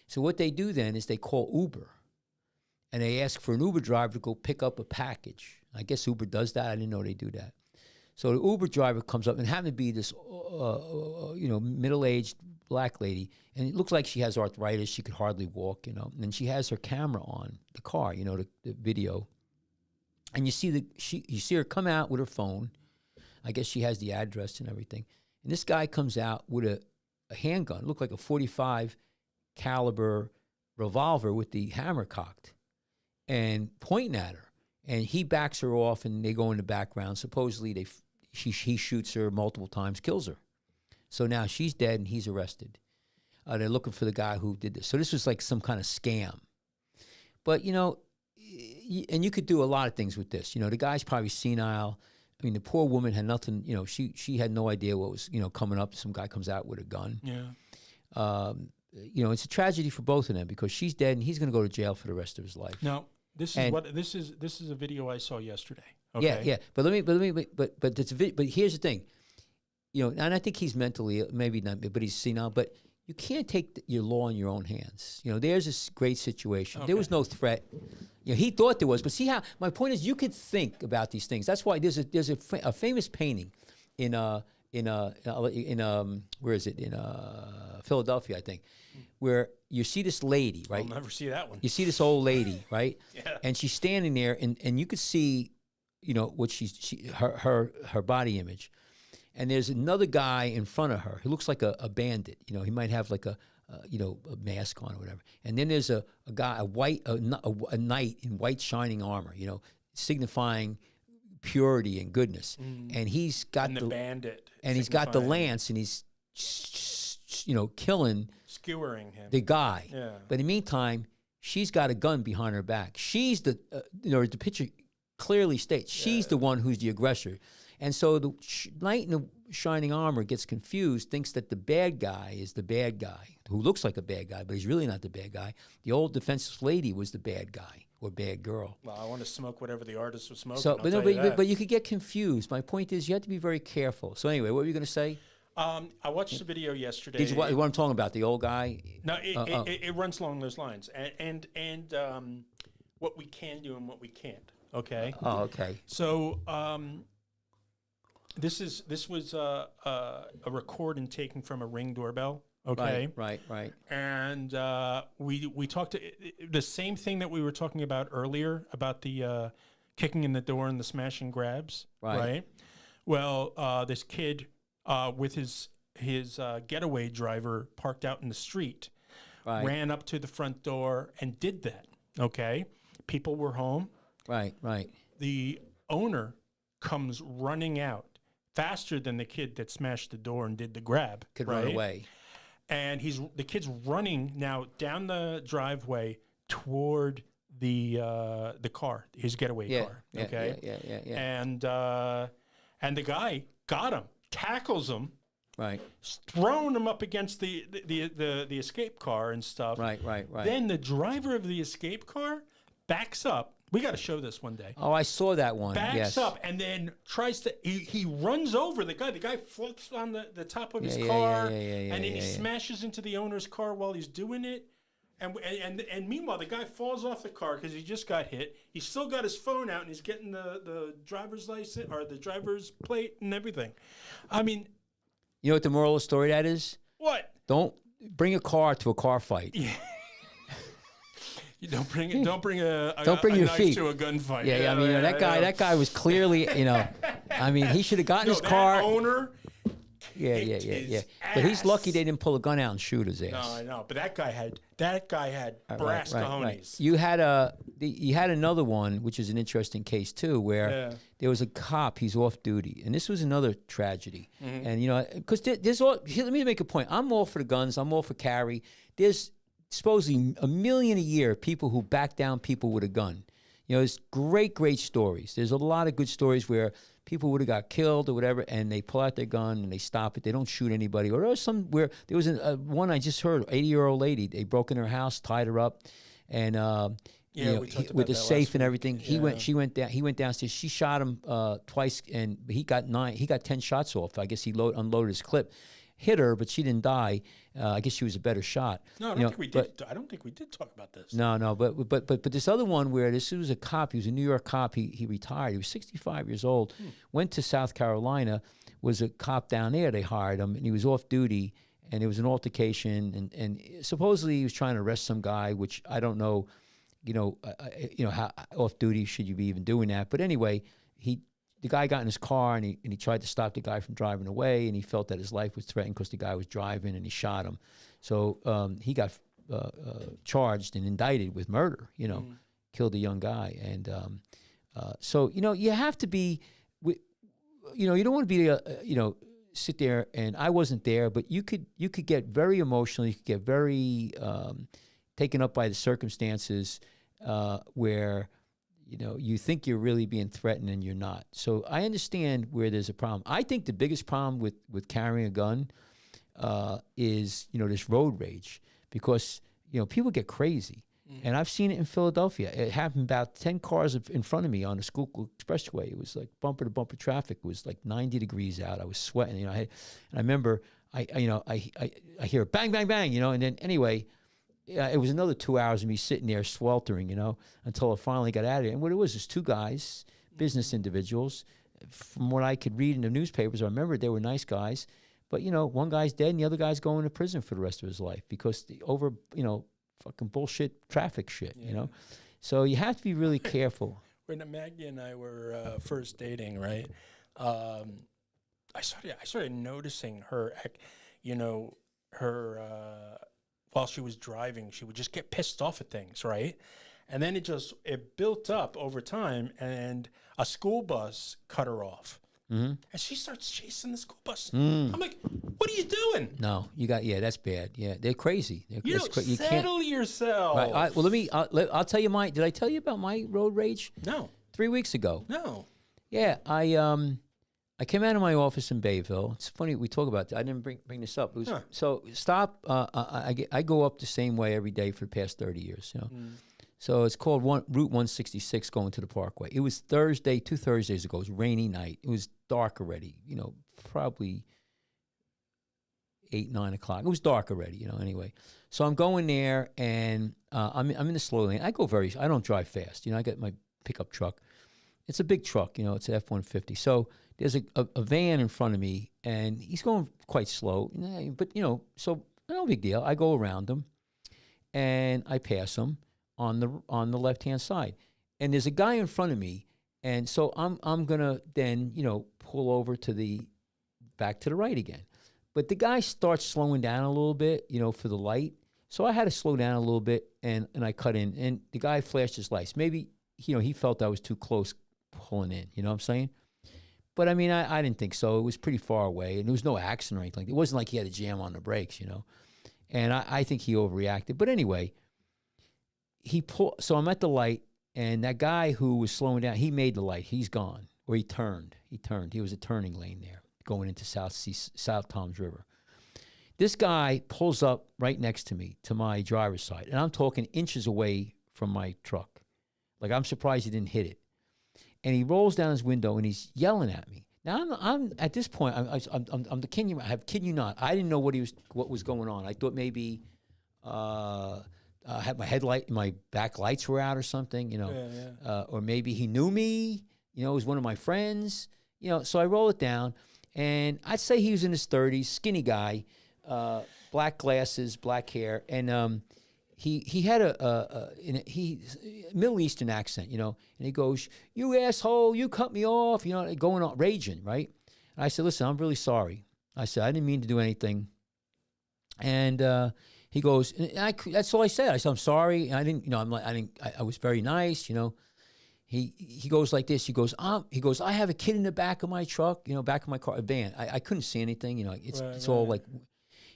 So what they do then is they call Uber, and they ask for an Uber driver to go pick up a package. I guess Uber does that. I didn't know they do that. So the Uber driver comes up and happened to be this, middle-aged black lady, and it looks like she has arthritis. She could hardly walk, and she has her camera on the car, the video, and you see her come out with her phone. I guess she has the address and everything. And this guy comes out with a handgun. It looked like a .45 caliber revolver with the hammer cocked, and pointing at her. And he backs her off, and they go in the background. Supposedly, he shoots her multiple times, kills her. So now she's dead, and he's arrested. They're looking for the guy who did this. So this was like some kind of scam. But, and you could do a lot of things with this. The guy's probably senile. I mean, the poor woman had nothing, she had no idea what was, coming up. Some guy comes out with a gun. Yeah. It's a tragedy for both of them because she's dead, and he's going to go to jail for the rest of his life. No. This is a video I saw yesterday. Okay? Yeah. But here's the thing, and I think he's mentally maybe not, but he's senile. But you can't take your law in your own hands. There's this great situation. Okay. There was no threat. He thought there was, but see how my point is. You could think about these things. That's why there's a famous painting in where is it in Philadelphia, I think, where you see this lady, right? I'll never see that one. You see this old lady, right? Yeah. And she's standing there, and you could see, what her body image. And there's another guy in front of her who looks like a bandit. He might have like a mask on or whatever. And then there's a guy, a knight in white shining armor, signifying purity and goodness. And he's got the bandit, and he's got the lance, and he's skewering him, the guy. Yeah. But in the meantime, she's got a gun behind her back. She's the the picture clearly states she's the one who's the aggressor. And so the knight in the shining armor gets confused, thinks that the bad guy is the bad guy, who looks like a bad guy, but he's really not the bad guy. The old defenseless lady was the bad guy or bad girl. Well, I want to smoke whatever the artist was smoking. So, but you could get confused. My point is, you have to be very careful. So anyway, what were you going to say? I watched the video yesterday. Did you what I'm talking about? The old guy? No, it runs along those lines, and what we can do and what we can't. Okay. Oh, okay. So this was a recording taken from a Ring doorbell. Okay. Right. And we talked the same thing that we were talking about earlier about the kicking in the door and the smash and grabs. Right. Well, this kid with his getaway driver parked out in the street, ran up to the front door and did that. Okay. People were home. Right. The owner comes running out faster than the kid that smashed the door and did the grab. Could run away. And the kid's running now down the driveway toward the car, his getaway car. Okay. Yeah. And the guy got him, tackles him, right, throwing him up against the escape car and stuff. Right. Then the driver of the escape car backs up. We got to show this one day. Oh, I saw that one. Backs up and then tries to. He runs over the guy. The guy floats on the top of his car, and then he smashes into the owner's car while he's doing it. And meanwhile, the guy falls off the car because he just got hit. He's still got his phone out and he's getting the driver's license or the driver's plate and everything. I mean, you know what the moral of the story that is? What? Don't bring a car to a car fight. Yeah. You don't bring your knife feet to a gunfight. Yeah, I mean, that guy was clearly, I mean, he should have gotten his car. That owner Yeah, kicked yeah, his yeah. But he's lucky ass. they didn't pull a gun out and shoot his ass. No, I know, but that guy had brass cojones. You had you had another one, which is an interesting case too, where there was a cop. He's off duty, and this was another tragedy. And because there's all. Here, let me make a point. I'm all for the guns. I'm all for carry. There's supposedly 1 million a year of people who back down people with a gun. There's great stories. There's a lot of good stories where people would have got killed or whatever, and they pull out their gun and they stop it. They don't shoot anybody. Or there was some where there was one I just heard, 80-year-old lady. They broke in her house, tied her up, and with the safe and everything. Yeah. He went downstairs. She shot him twice, and he got 10 shots off. I guess he unloaded his clip. Hit her, but she didn't die. I guess she was a better shot. No, I don't think we did. I don't think we did talk about this. No, but this other one where this was a cop. He was a New York cop. He retired. He was 65 years old. Went to South Carolina. Was a cop down there. They hired him, and he was off duty. And there was an altercation, and supposedly he was trying to arrest some guy, which I don't know. How off duty should you be even doing that? But anyway, the guy got in his car and he tried to stop the guy from driving away, and he felt that his life was threatened because the guy was driving, and he shot him. So he got charged and indicted with murder. Killed a young guy, and so you have to be, you don't want to be sit there. And I wasn't there, but you could get very emotional. You could get very taken up by the circumstances where. You think you're really being threatened and you're not. So I understand where there's a problem. I think the biggest problem with carrying a gun is, this road rage, because, people get crazy. And I've seen it in Philadelphia. It happened about 10 cars in front of me on the Schuylkill Expressway. It was like bumper to bumper traffic. It was like 90 degrees out. I was sweating. And I remember I hear bang, bang, bang, and then anyway, it was another 2 hours of me sitting there sweltering, until I finally got out of it. And what it was two guys, business individuals. From what I could read in the newspapers, I remember they were nice guys. But, one guy's dead and the other guy's going to prison for the rest of his life because over, fucking bullshit traffic shit, So you have to be really careful. When Maggie and I were first dating, right, I started noticing her, while she was driving, she would just get pissed off at things, right? And then it built up over time, and a school bus cut her off. And she starts chasing the school bus. I'm like, what are you doing? No, that's bad. Yeah, they're crazy. Settle yourself. Right. Well, I'll tell you did I tell you about my road rage? No. 3 weeks ago. No. Yeah, I came out of my office in Bayville. It's funny we talk about that. I didn't bring this up. It was, So stop. I go up the same way every day for the past 30 years. So it's called Route 166 going to the Parkway. It was Thursday, 2 Thursdays ago. It was a rainy night. It was dark already. Probably 8, 9 o'clock. It was dark already. Anyway. So I'm going there, and I'm in the slow lane. I don't drive fast. I got my pickup truck. It's a big truck. It's an F-150. So there's a van in front of me, and he's going quite slow. But, so no big deal. I go around him, and I pass him on the left-hand side. And there's a guy in front of me, and so I'm going to then, pull over back to the right again. But the guy starts slowing down a little bit, for the light. So I had to slow down a little bit, and I cut in. And the guy flashed his lights. Maybe, he felt I was too close pulling in. You know what I'm saying? But, I mean, I didn't think so. It was pretty far away, and there was no accident or anything like that. It wasn't like he had to jam on the brakes, And I think he overreacted. But anyway, so I'm at the light, and that guy who was slowing down, he made the light. He's gone. Or he turned. He was a turning lane there going into South Toms River. This guy pulls up right next to me, to my driver's side, and I'm talking inches away from my truck. Like, I'm surprised he didn't hit it. And he rolls down his window, and he's yelling at me. Now, I'm at this point, I'm the king. I kid you not. I didn't know what was going on. I thought maybe I had my back lights were out or something, or maybe he knew me, it was one of my friends, so I roll it down, and I'd say he was in his 30s, skinny guy, black glasses, black hair, and he had a Middle Eastern accent, and he goes, "You asshole, you cut me off," going on, raging, right? And I said, "Listen, I'm really sorry. I said, I didn't mean to do anything. And he goes, and that's all I said. I said, I'm sorry. And I didn't, you know, I was very nice, you know. He goes like this. He goes, I have a kid in the back of my truck, you know, back of my car, a van. I couldn't see anything, you know. It's all like,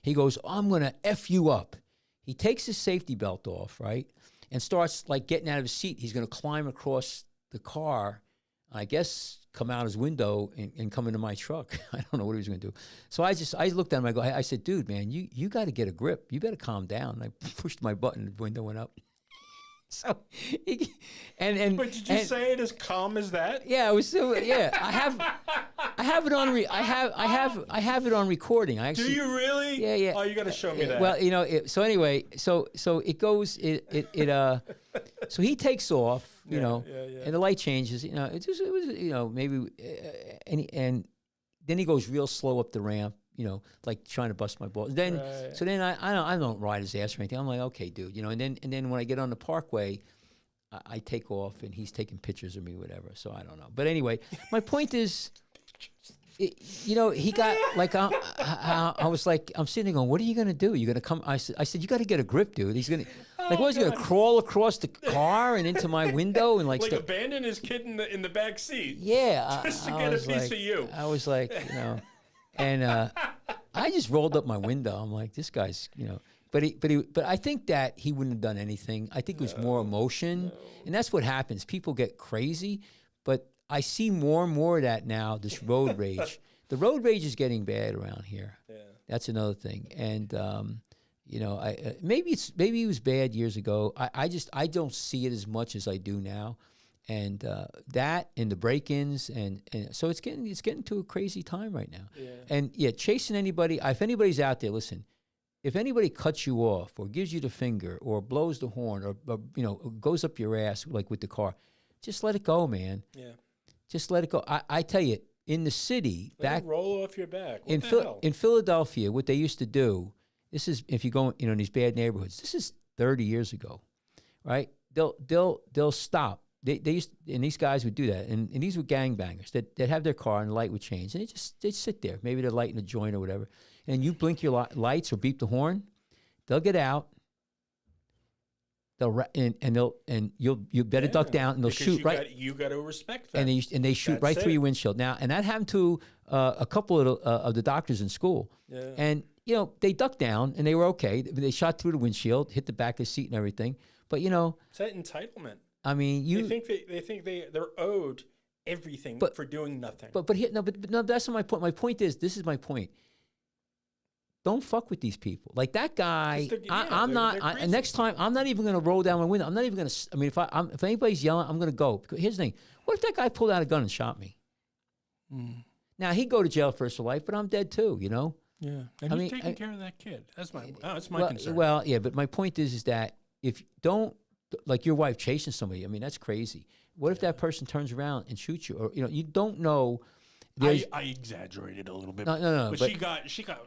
he goes, I'm going to F you up. He takes his safety belt off, right, and starts like getting out of his seat. He's going to climb across the car, I guess, come out his window and come into my truck. I don't know what he was going to do. So I looked at him. I said, dude, man, you got to get a grip. You better calm down. And I pushed my button. The window went up. So, but did you say it as calm as that? Yeah, it was. Yeah, I have it on. I have it on recording. I actually. Do you really? Yeah, yeah. Oh, you got to show me that. Well, you know. So anyway, so it goes. So he takes off. You know, and the light changes. You know, it was. You know, maybe, and then he goes real slow up the ramp. You know, like trying to bust my balls. Then, so then I don't ride his ass or anything. I'm like, okay, dude, you know. And then when I get on the parkway, I take off, and he's taking pictures of me, whatever. So I don't know. But anyway, my point is, you know, he got like I was like, I'm sitting there going, what are you gonna do? You gonna come? I said, you got to get a grip, dude. He's gonna. Like, what, is he going to crawl across the car and into my window and like abandon his kid in the back seat? Yeah, just to get a piece of you. I was like, you know, and I just rolled up my window. I'm like, this guy's, you know, but I think that he wouldn't have done anything. I think it was more emotion, and that's what happens. People get crazy, but I see more and more of that now. This road rage, the road rage is getting bad around here. Yeah, that's another thing, and. You know, maybe it was bad years ago. I don't see it as much as I do now, and that and the break-ins and so it's getting to a crazy time right now. Yeah. And yeah, chasing anybody. If anybody's out there, listen. If anybody cuts you off or gives you the finger or blows the horn or you know goes up your ass like with the car, just let it go, man. Yeah. Just let it go. I tell you, in the city, let it roll off your back. In Philadelphia, what they used to do. This is if you go, you know, in these bad neighborhoods. This is 30 years ago, right? They'll stop. They used and these guys would do that, and these were gangbangers. They'd have their car and the light would change, and they'd sit there. Maybe they're lighting a joint or whatever, and you blink your lights or beep the horn, they'll get out. You better duck down and they'll shoot right. You got to respect that. And they shoot right through your windshield now, and that happened to a couple of the doctors in school, and. You know, they ducked down and they were okay. They shot through the windshield, hit the back of the seat and everything. But you know, it's that entitlement. I mean, they think they're owed everything for doing nothing. But that's not my point. My point is, this is my point. Don't fuck with these people. Like that guy. I'm not. Next time, I'm not even going to roll down my window. I'm not even going to. I mean, if anybody's yelling, I'm going to go. Here's the thing. What if that guy pulled out a gun and shot me? Now he'd go to jail for his life, but I'm dead too. You know. Yeah, and who's taking care of that kid? That's my concern. Well, yeah, but my point is that if don't like your wife chasing somebody, I mean that's crazy. What if that person turns around and shoots you, or you know you don't know? I exaggerated a little bit. No. But she got.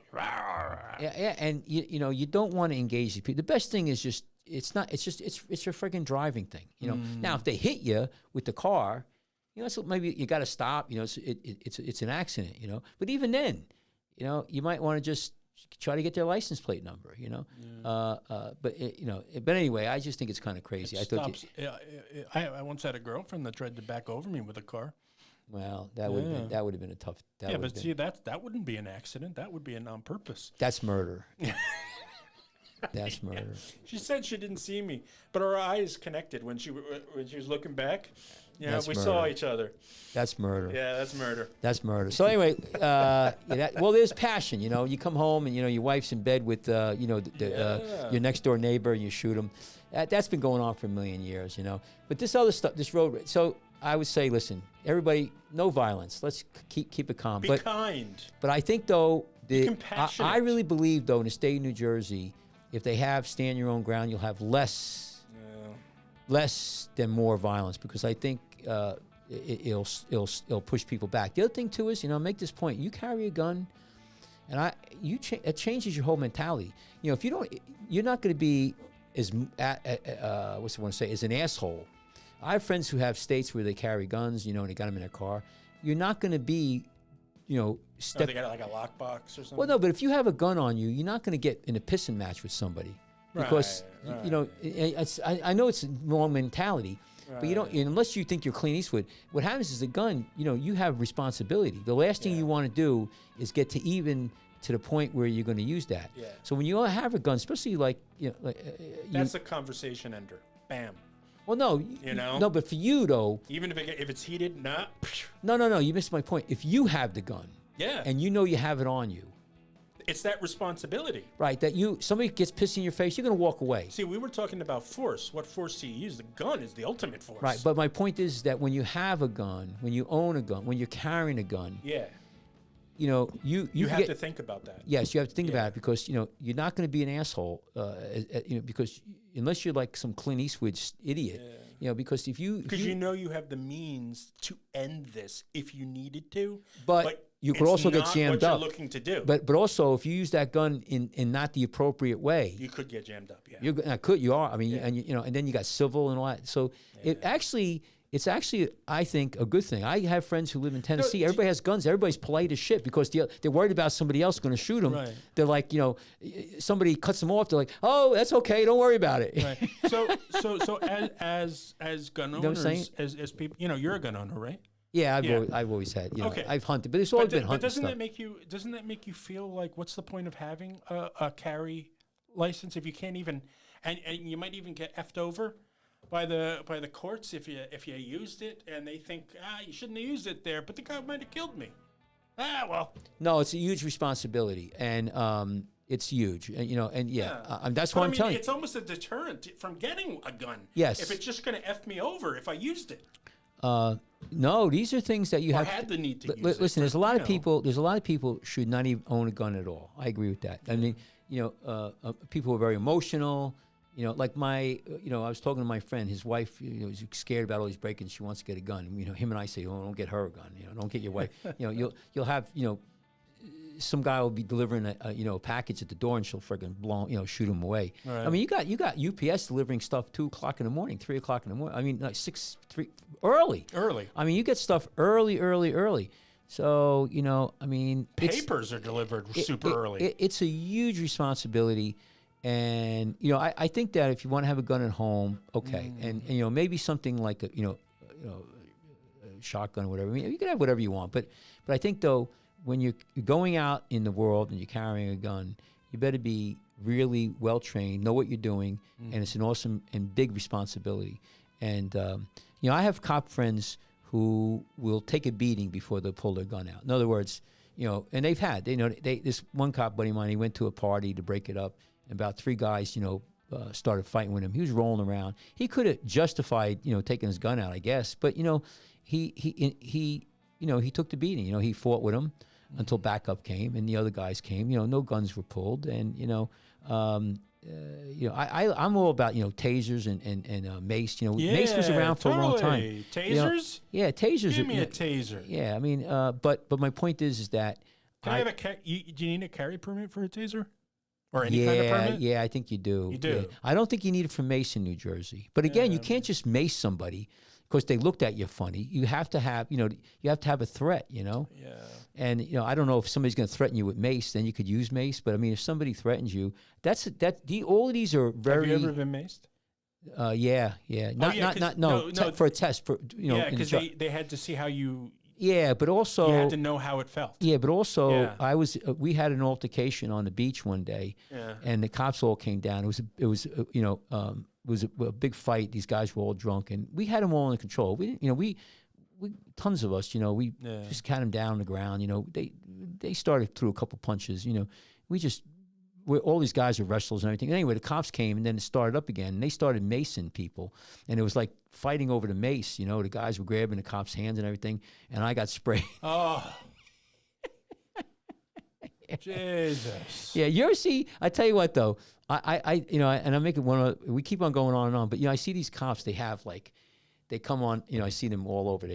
Yeah, and you know you don't want to engage these people. The best thing is just it's your friggin' driving thing. You know. Now if they hit you with the car, you know so maybe you got to stop. You know it's an accident. You know, but even then. You know, you might want to just try to get their license plate number. You know, but anyway, I just think it's kind of crazy. I once had a girlfriend that tried to back over me with a car. Well, that would have been a tough. But see, that wouldn't be an accident. That would be a on purpose. That's murder. That's murder. She said she didn't see me, but her eyes connected when she was looking back. Yeah, we saw each other. That's murder. Yeah, that's murder. That's murder. So anyway, there's passion. You know, you come home and you know your wife's in bed with your next door neighbor, and you shoot him. That's been going on for a million years. You know, but this other stuff, this road. So I would say, listen, everybody, no violence. Let's keep it calm. Be kind. But I think though, compassionate. I really believe though in the state of New Jersey, if they have stand your own ground, you'll have less than more violence because I think it'll push people back. The other thing too is, you know, make this point. You carry a gun, and it changes your whole mentality. You know, if you don't, you're not going to be as as an asshole. I have friends who have states where they carry guns, you know, and they got them in their car. You're not going to be Oh, step. they got like a lockbox or something. Well, no, but if you have a gun on you, you're not going to get in a pissing match with somebody because I know it's a wrong mentality, but you don't unless you think you're Clint Eastwood. What happens is the gun. You have responsibility. The last thing you want to do is get to even to the point where you're going to use that. Yeah. So when you have a gun, especially That's a conversation ender. Bam. well, no, no, but for you though, Even if it's heated, nah. no, you missed my point. If you have the gun, Yeah. and you know you have it on you, It's that responsibility. right? That somebody gets pissed in your face, you're going to walk away. See, we were talking about force. What force do you use? The gun is the ultimate force. Right, but my point is that when you have a gun, when you own a gun, when you're carrying a gun, yeah, you have to think about that. Yes, you have to think about it because you're not going to be an asshole, because unless you're like some Clint Eastwood idiot, because if you you have the means to end this if you needed to, but you could it's also get not jammed what up. You're looking to do, but also if you use that gun in not the appropriate way, you could get jammed up. Yeah, you are. I mean, and then you got civil and all that. So it's actually, I think, a good thing. I have friends who live in Tennessee. Everybody has guns. Everybody's polite as shit because they're worried about somebody else going to shoot them. Right. They're like, somebody cuts them off. They're like, oh, that's okay. Don't worry about it. Right. So as gun owners, as people, you're a gun owner, right? Yeah, I've always had. Okay. I've hunted, but it's always been hunting doesn't stuff. that make you feel like what's the point of having a carry license if you can't even and you might even get effed over by the courts if you used it and they think you shouldn't have used it there, but the guy might have killed me. Well. No, it's a huge responsibility, and it's huge, and that's why I'm telling you. It's almost a deterrent from getting a gun. Yes. If it's just going to F me over if I used it. No, these are things that you have. Had the need to use listen, it, there's a lot of people. There's a lot of people should not even own a gun at all. I agree with that. I mean, people are very emotional. Like I was talking to my friend. His wife, is scared about all these break-ins. She wants to get a gun. Him and I say, "Oh, don't get her a gun. Don't get your wife. You'll have some guy will be delivering a package at the door and she'll friggin' shoot him away. Right. I mean, you got UPS delivering stuff 2 o'clock in the morning, 3 o'clock in the morning. I mean, like 3 early. I mean, you get stuff early. So I mean, papers are delivered super early. It's a huge responsibility, and I think that if you want to have a gun at home, okay, and maybe something like a shotgun or whatever. I mean, you can have whatever you want, but I think though, when you're going out in the world and you're carrying a gun, you better be really well trained, know what you're doing, and it's an awesome and big responsibility. And I have cop friends who will take a beating before they pull their gun out. In other words, and they've had, this one cop buddy of mine, he went to a party to break it up, and about 3 guys, started fighting with him. He was rolling around. He could have justified, taking his gun out, I guess, but he took the beating. He fought with him until backup came and the other guys came. No guns were pulled, and I'm all about tasers and mace. Mace was around for a long time. Tasers? Tasers. Give me a taser. Yeah, I mean, but my point is that do you need a carry permit for a taser? Or any kind of permit? Yeah, I think you do. You do. Yeah. I don't think you need it for mace in New Jersey. But again, you can't just mace somebody because they looked at you funny. You have to have, you have to have a threat, Yeah. And I don't know if somebody's going to threaten you with mace, then you could use mace. But I mean, if somebody threatens you, all of these are very. Have you ever been maced? Yeah. Not for a test. Because they had to see how you. Yeah, but also you had to know how it felt. Yeah, but also we had an altercation on the beach one day, and the cops all came down. It was a big fight. These guys were all drunk, and we had them all under control. We tons of us, we just cut them down on the ground. They started through a couple punches. All these guys are wrestlers and everything. Anyway, the cops came and then it started up again. And they started macing people, and it was like fighting over the mace. The guys were grabbing the cops' hands and everything, and I got sprayed. Oh, Jesus! Yeah, I tell you what though, and I'm making we keep on going on and on, but I see these cops. They have they come on. I see them all over.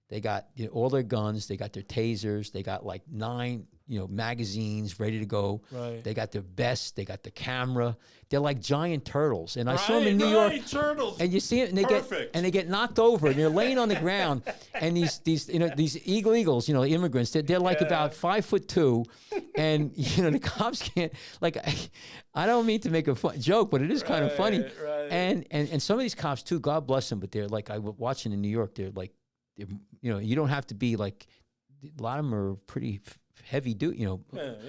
They got all their guns. They got their tasers. They got like 9, magazines ready to go. Right. They got their vest. They got the camera. They're like giant turtles. And I saw them in New York. Turtles. And you see it, and Perfect. they get knocked over, and they're laying on the ground. And these illegals, immigrants, they're like about 5'2", and the cops can't. Like, I don't mean to make a joke, but it is kind of funny. Right. And some of these cops too, God bless them, but they're like, I was watching in New York. They're like, you don't have to be like. A lot of them are pretty heavy dude. I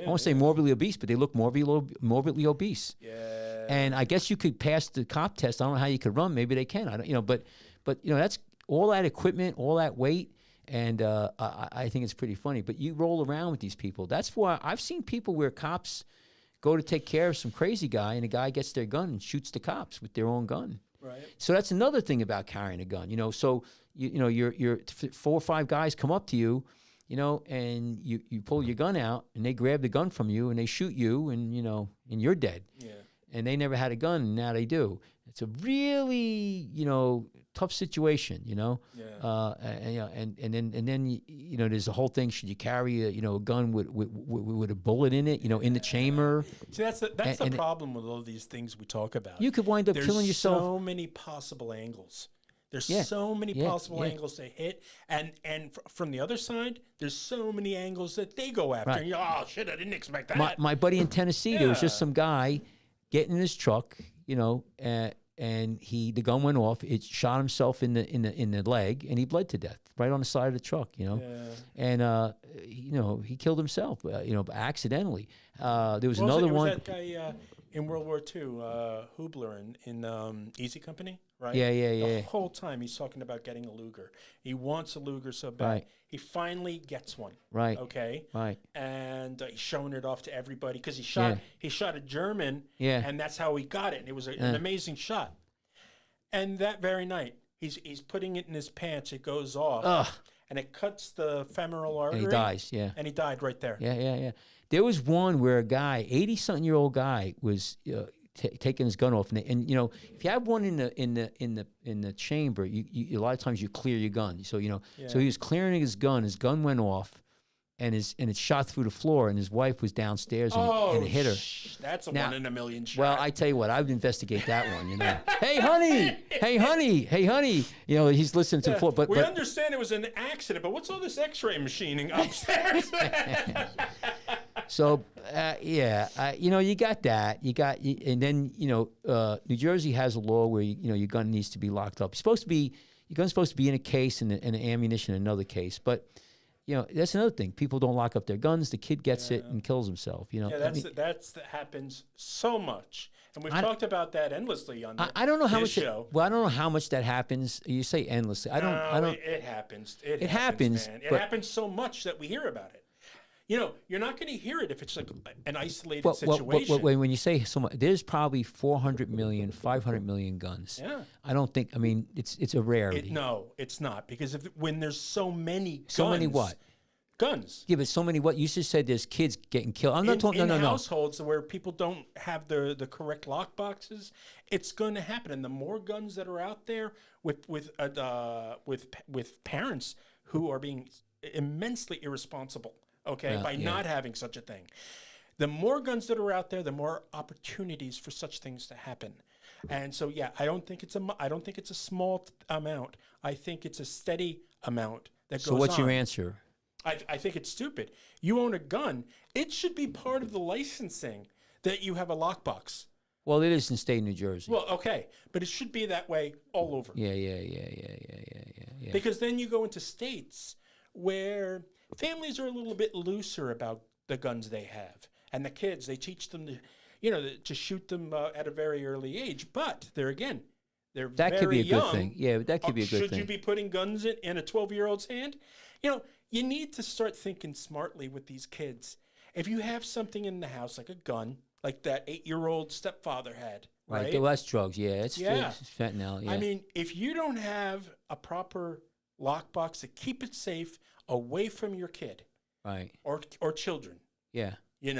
won't say morbidly obese, but they look morbidly obese. Yeah. And I guess you could pass the cop test. I don't know how you could run. Maybe they can. I don't. But that's all that equipment, all that weight, and I think it's pretty funny. But you roll around with these people. That's why I've seen people where cops go to take care of some crazy guy, and the guy gets their gun and shoots the cops with their own gun. Right. So that's another thing about carrying a gun. So your 4 or 5 guys come up to you. And you pull your gun out, and they grab the gun from you, and they shoot you, and and you're dead. Yeah. And they never had a gun, and now they do. It's a really tough situation. Yeah. And then there's the whole thing. Should you carry a gun with a bullet in it? In the chamber. See, that's the problem with all these things we talk about. You could wind up killing yourself. So many possible angles. There's so many possible angles to hit, and from the other side, there's so many angles that they go after. Right. And oh shit, I didn't expect that. My buddy in Tennessee, there was just some guy getting in his truck, and the gun went off. It shot himself in the leg, and he bled to death right on the side of the truck. And he killed himself, accidentally. There was another one. That guy in World War II, Hubler in Easy Company. Right? Yeah. The whole time he's talking about getting a Luger. He wants a Luger so bad. Right. He finally gets one. Right. Okay. Right. And he's showing it off to everybody because he shot a German. Yeah. And that's how he got it. And it was an amazing shot. And that very night, he's putting it in his pants. It goes off. Ugh. And it cuts the femoral artery. And he dies. Yeah. And he died right there. Yeah. There was one where a guy, 80-something-year-old guy, was taking his gun off, and if you have one in the chamber, you a lot of times you clear your gun. So so he was clearing his gun went off, and it shot through the floor, and his wife was downstairs, and it hit her. That's a 1 in a million shot. Well, I tell you what, I would investigate that one. Hey honey, he's listening to the floor, but we understand it was an accident, but what's all this X-ray machining upstairs? So, you got that. And then, New Jersey has a law where, your gun needs to be locked up. Your gun's supposed to be in a case and the ammunition in another case. But, that's another thing. People don't lock up their guns. The kid gets it and kills himself. That happens so much. And we've talked about that endlessly on I don't know how much show. I don't know how much that happens. You say endlessly. I don't. It happens. It happens. Man. It happens so much that we hear about it. You're not going to hear it if it's like an isolated situation. When you say so much, there's probably 400 million, 500 million guns. Yeah. I don't think. I mean, it's a rarity. No, it's not, because when there's so many guns. So many what? Guns. Yeah, but so many what? You just said there's kids getting killed. I'm not talking. In households where people don't have the correct lock boxes, it's going to happen. And the more guns that are out there with parents who are being immensely irresponsible. By not having such a thing. The more guns that are out there, the more opportunities for such things to happen. And so, I don't think it's a small amount. I think it's a steady amount that goes on. So what's your answer? I think it's stupid. You own a gun. It should be part of the licensing that you have a lockbox. Well, it is in state New Jersey. Well, okay, but it should be that way all over. Yeah. Because then you go into states where families are a little bit looser about the guns they have, and the kids, they teach them to shoot them at a very early age. But they're that very could be a young. Good thing. Yeah, that could be a good thing. Should you be putting guns in a 12-year-old's hand? You need to start thinking smartly with these kids. If you have something in the house, like a gun, like that 8-year-old stepfather had, right? Well, that's drugs. Yeah, it's fentanyl. Yeah. I mean, if you don't have a proper lockbox to keep it safe away from your kid, right, or children, yeah, you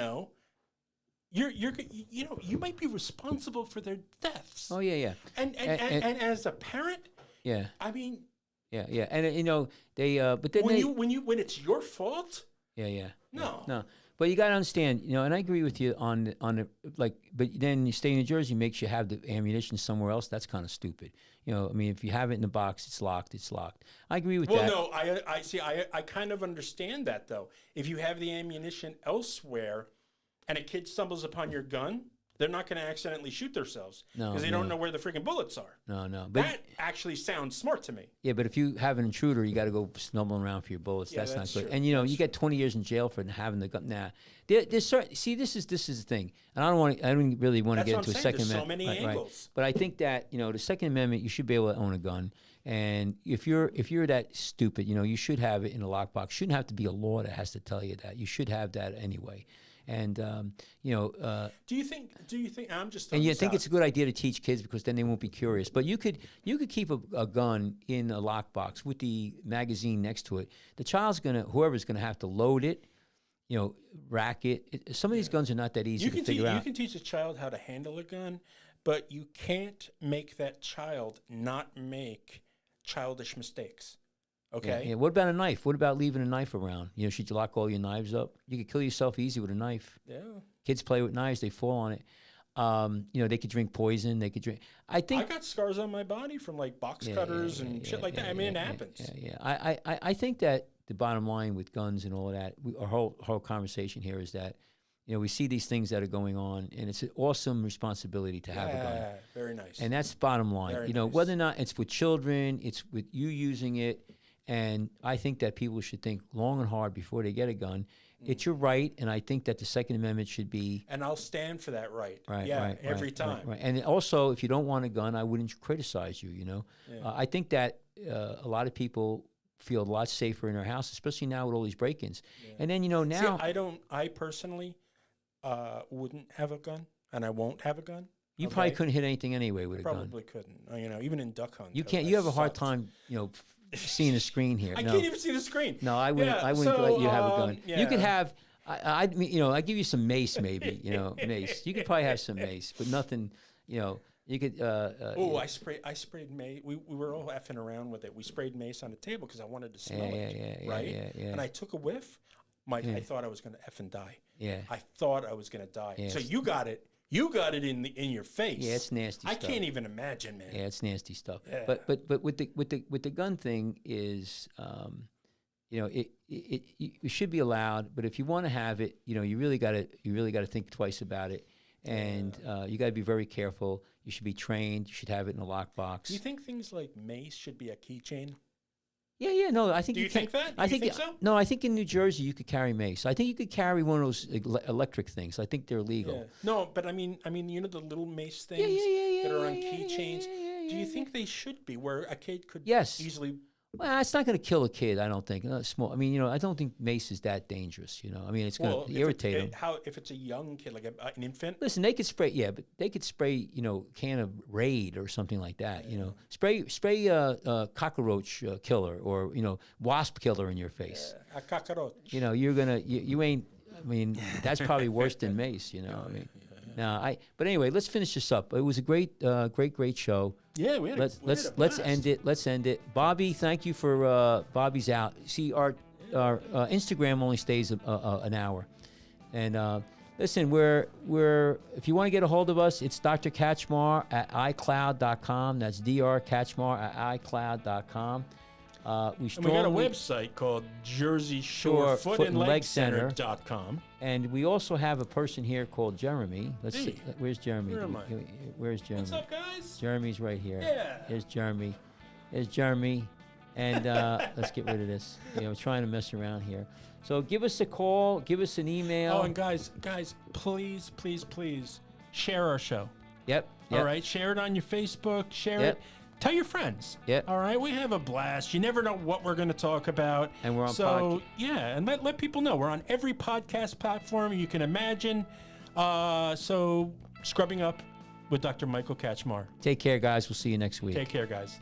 might be responsible for their deaths. Oh yeah. And as a parent, yeah, I mean, Yeah. And they but then When it's your fault, yeah. no. But you got to understand, and I agree with you on the like. But then you stay in New Jersey makes you have the ammunition somewhere else. That's kind of stupid. I mean, if you have it in the box, it's locked. It's locked. I agree with that. Well, no, I see. I kind of understand that though. If you have the ammunition elsewhere, and a kid stumbles upon your gun, they're not going to accidentally shoot themselves because they don't know where the freaking bullets are. No. But that actually sounds smart to me. Yeah, but if you have an intruder, you got to go stumbling around for your bullets. Yeah, that's not good. true. And you get 20 years in jail for having the gun. Nah, there's certain. See, this is the thing, and I don't really want to get into a Second There's Amendment. so many angles. But I think that the Second Amendment, you should be able to own a gun. And if you're that stupid, you should have it in a lockbox. Shouldn't have to be a law that has to tell you that. You should have that anyway. And do you think? I'm just. And you think it's a good idea to teach kids because then they won't be curious. But you could keep a gun in a lockbox with the magazine next to it. The whoever's gonna have to load it, rack it. Some of these guns are not that easy to figure out. You can teach a child how to handle a gun, but you can't make that child not make childish mistakes. Okay. Yeah. What about a knife? What about leaving a knife around? Should you lock all your knives up? You could kill yourself easy with a knife. Yeah. Kids play with knives; they fall on it. They could drink poison. They could drink. I got scars on my body from like box cutters and shit like that. I mean, it happens. Yeah. I think that the bottom line with guns and all of that, our whole conversation here is that we see these things that are going on, and it's an awesome responsibility to have a gun. Yeah, very nice. And that's bottom line. Very nice. Whether or not it's with children, it's with you using it. And I think that people should think long and hard before they get a gun. It's your right, and I think that the Second Amendment should be. And I'll stand for that right. Right. Every time. Right. And also, if you don't want a gun, I wouldn't criticize you. I think that a lot of people feel a lot safer in their house, especially now with all these break-ins. Yeah. And then now. See, I personally wouldn't have a gun, and I won't have a gun. You probably couldn't hit anything anyway with a gun. Probably couldn't. Even in duck hunt. You can't. You have a hard time. Seeing a screen here. I can't even see the screen. No, I wouldn't. I wouldn't let you have a gun. Yeah. You could have. I give you some mace, maybe. Mace. You could probably have some mace, but nothing. You could. I sprayed mace. We were all effing around with it. We sprayed mace on the table because I wanted to smell it. Right. Yeah. And I took a whiff. I thought I was going to effing die. Yeah. I thought I was going to die. Yeah. So you got it. You got it in your face. Yeah, it's nasty stuff. I can't even imagine, man. Yeah, it's nasty stuff. Yeah. But with the gun thing is, it should be allowed. But if you want to have it, you really got to think twice about it, and you got to be very careful. You should be trained. You should have it in a lockbox. Do you think things like mace should be a keychain? Yeah, no, I think Do you think that? I think so? No, I think in New Jersey you could carry mace. I think you could carry one of those electric things. I think they're legal. Yeah. No, but I mean, the little mace things that are on keychains. Do you think they should be where a kid could easily? Well, it's not going to kill a kid, I don't think. Small. I mean, I don't think mace is that dangerous. I mean, it's going to irritate them. If it's a young kid, like an infant? Listen, they could spray. Yeah, but they could spray. Can of Raid or something like that. Spray cockroach killer or wasp killer in your face. Yeah, a cockroach. You're gonna. You ain't. I mean, that's probably worse than mace. I mean. No, but anyway, let's finish this up. It was a great show. Yeah, let's end it. Let's end it. Bobby, thank you for Bobby's out. See, our Instagram only stays an hour, and listen, we're if you want to get a hold of us, it's Dr. Kachmar at iCloud.com. That's Dr. Kachmar at iCloud.com. We got a website called Jersey Shore Foot and Leg Center.com. And we also have a person here called Jeremy. Let's see. Where's Jeremy? Where am I? Where's Jeremy? What's up, guys? Jeremy's right here. Yeah. There's Jeremy. And let's get rid of this. We're trying to mess around here. So give us a call. Give us an email. Oh, and guys, please share our show. Yep. All right. Share it on your Facebook. Share it. Tell your friends. Yeah. All right. We have a blast. You never know what we're going to talk about. And we're on podcast. Yeah. And let people know. We're on every podcast platform you can imagine. So Scrubbing Up with Dr. Michael Kachmar. Take care, guys. We'll see you next week. Take care, guys.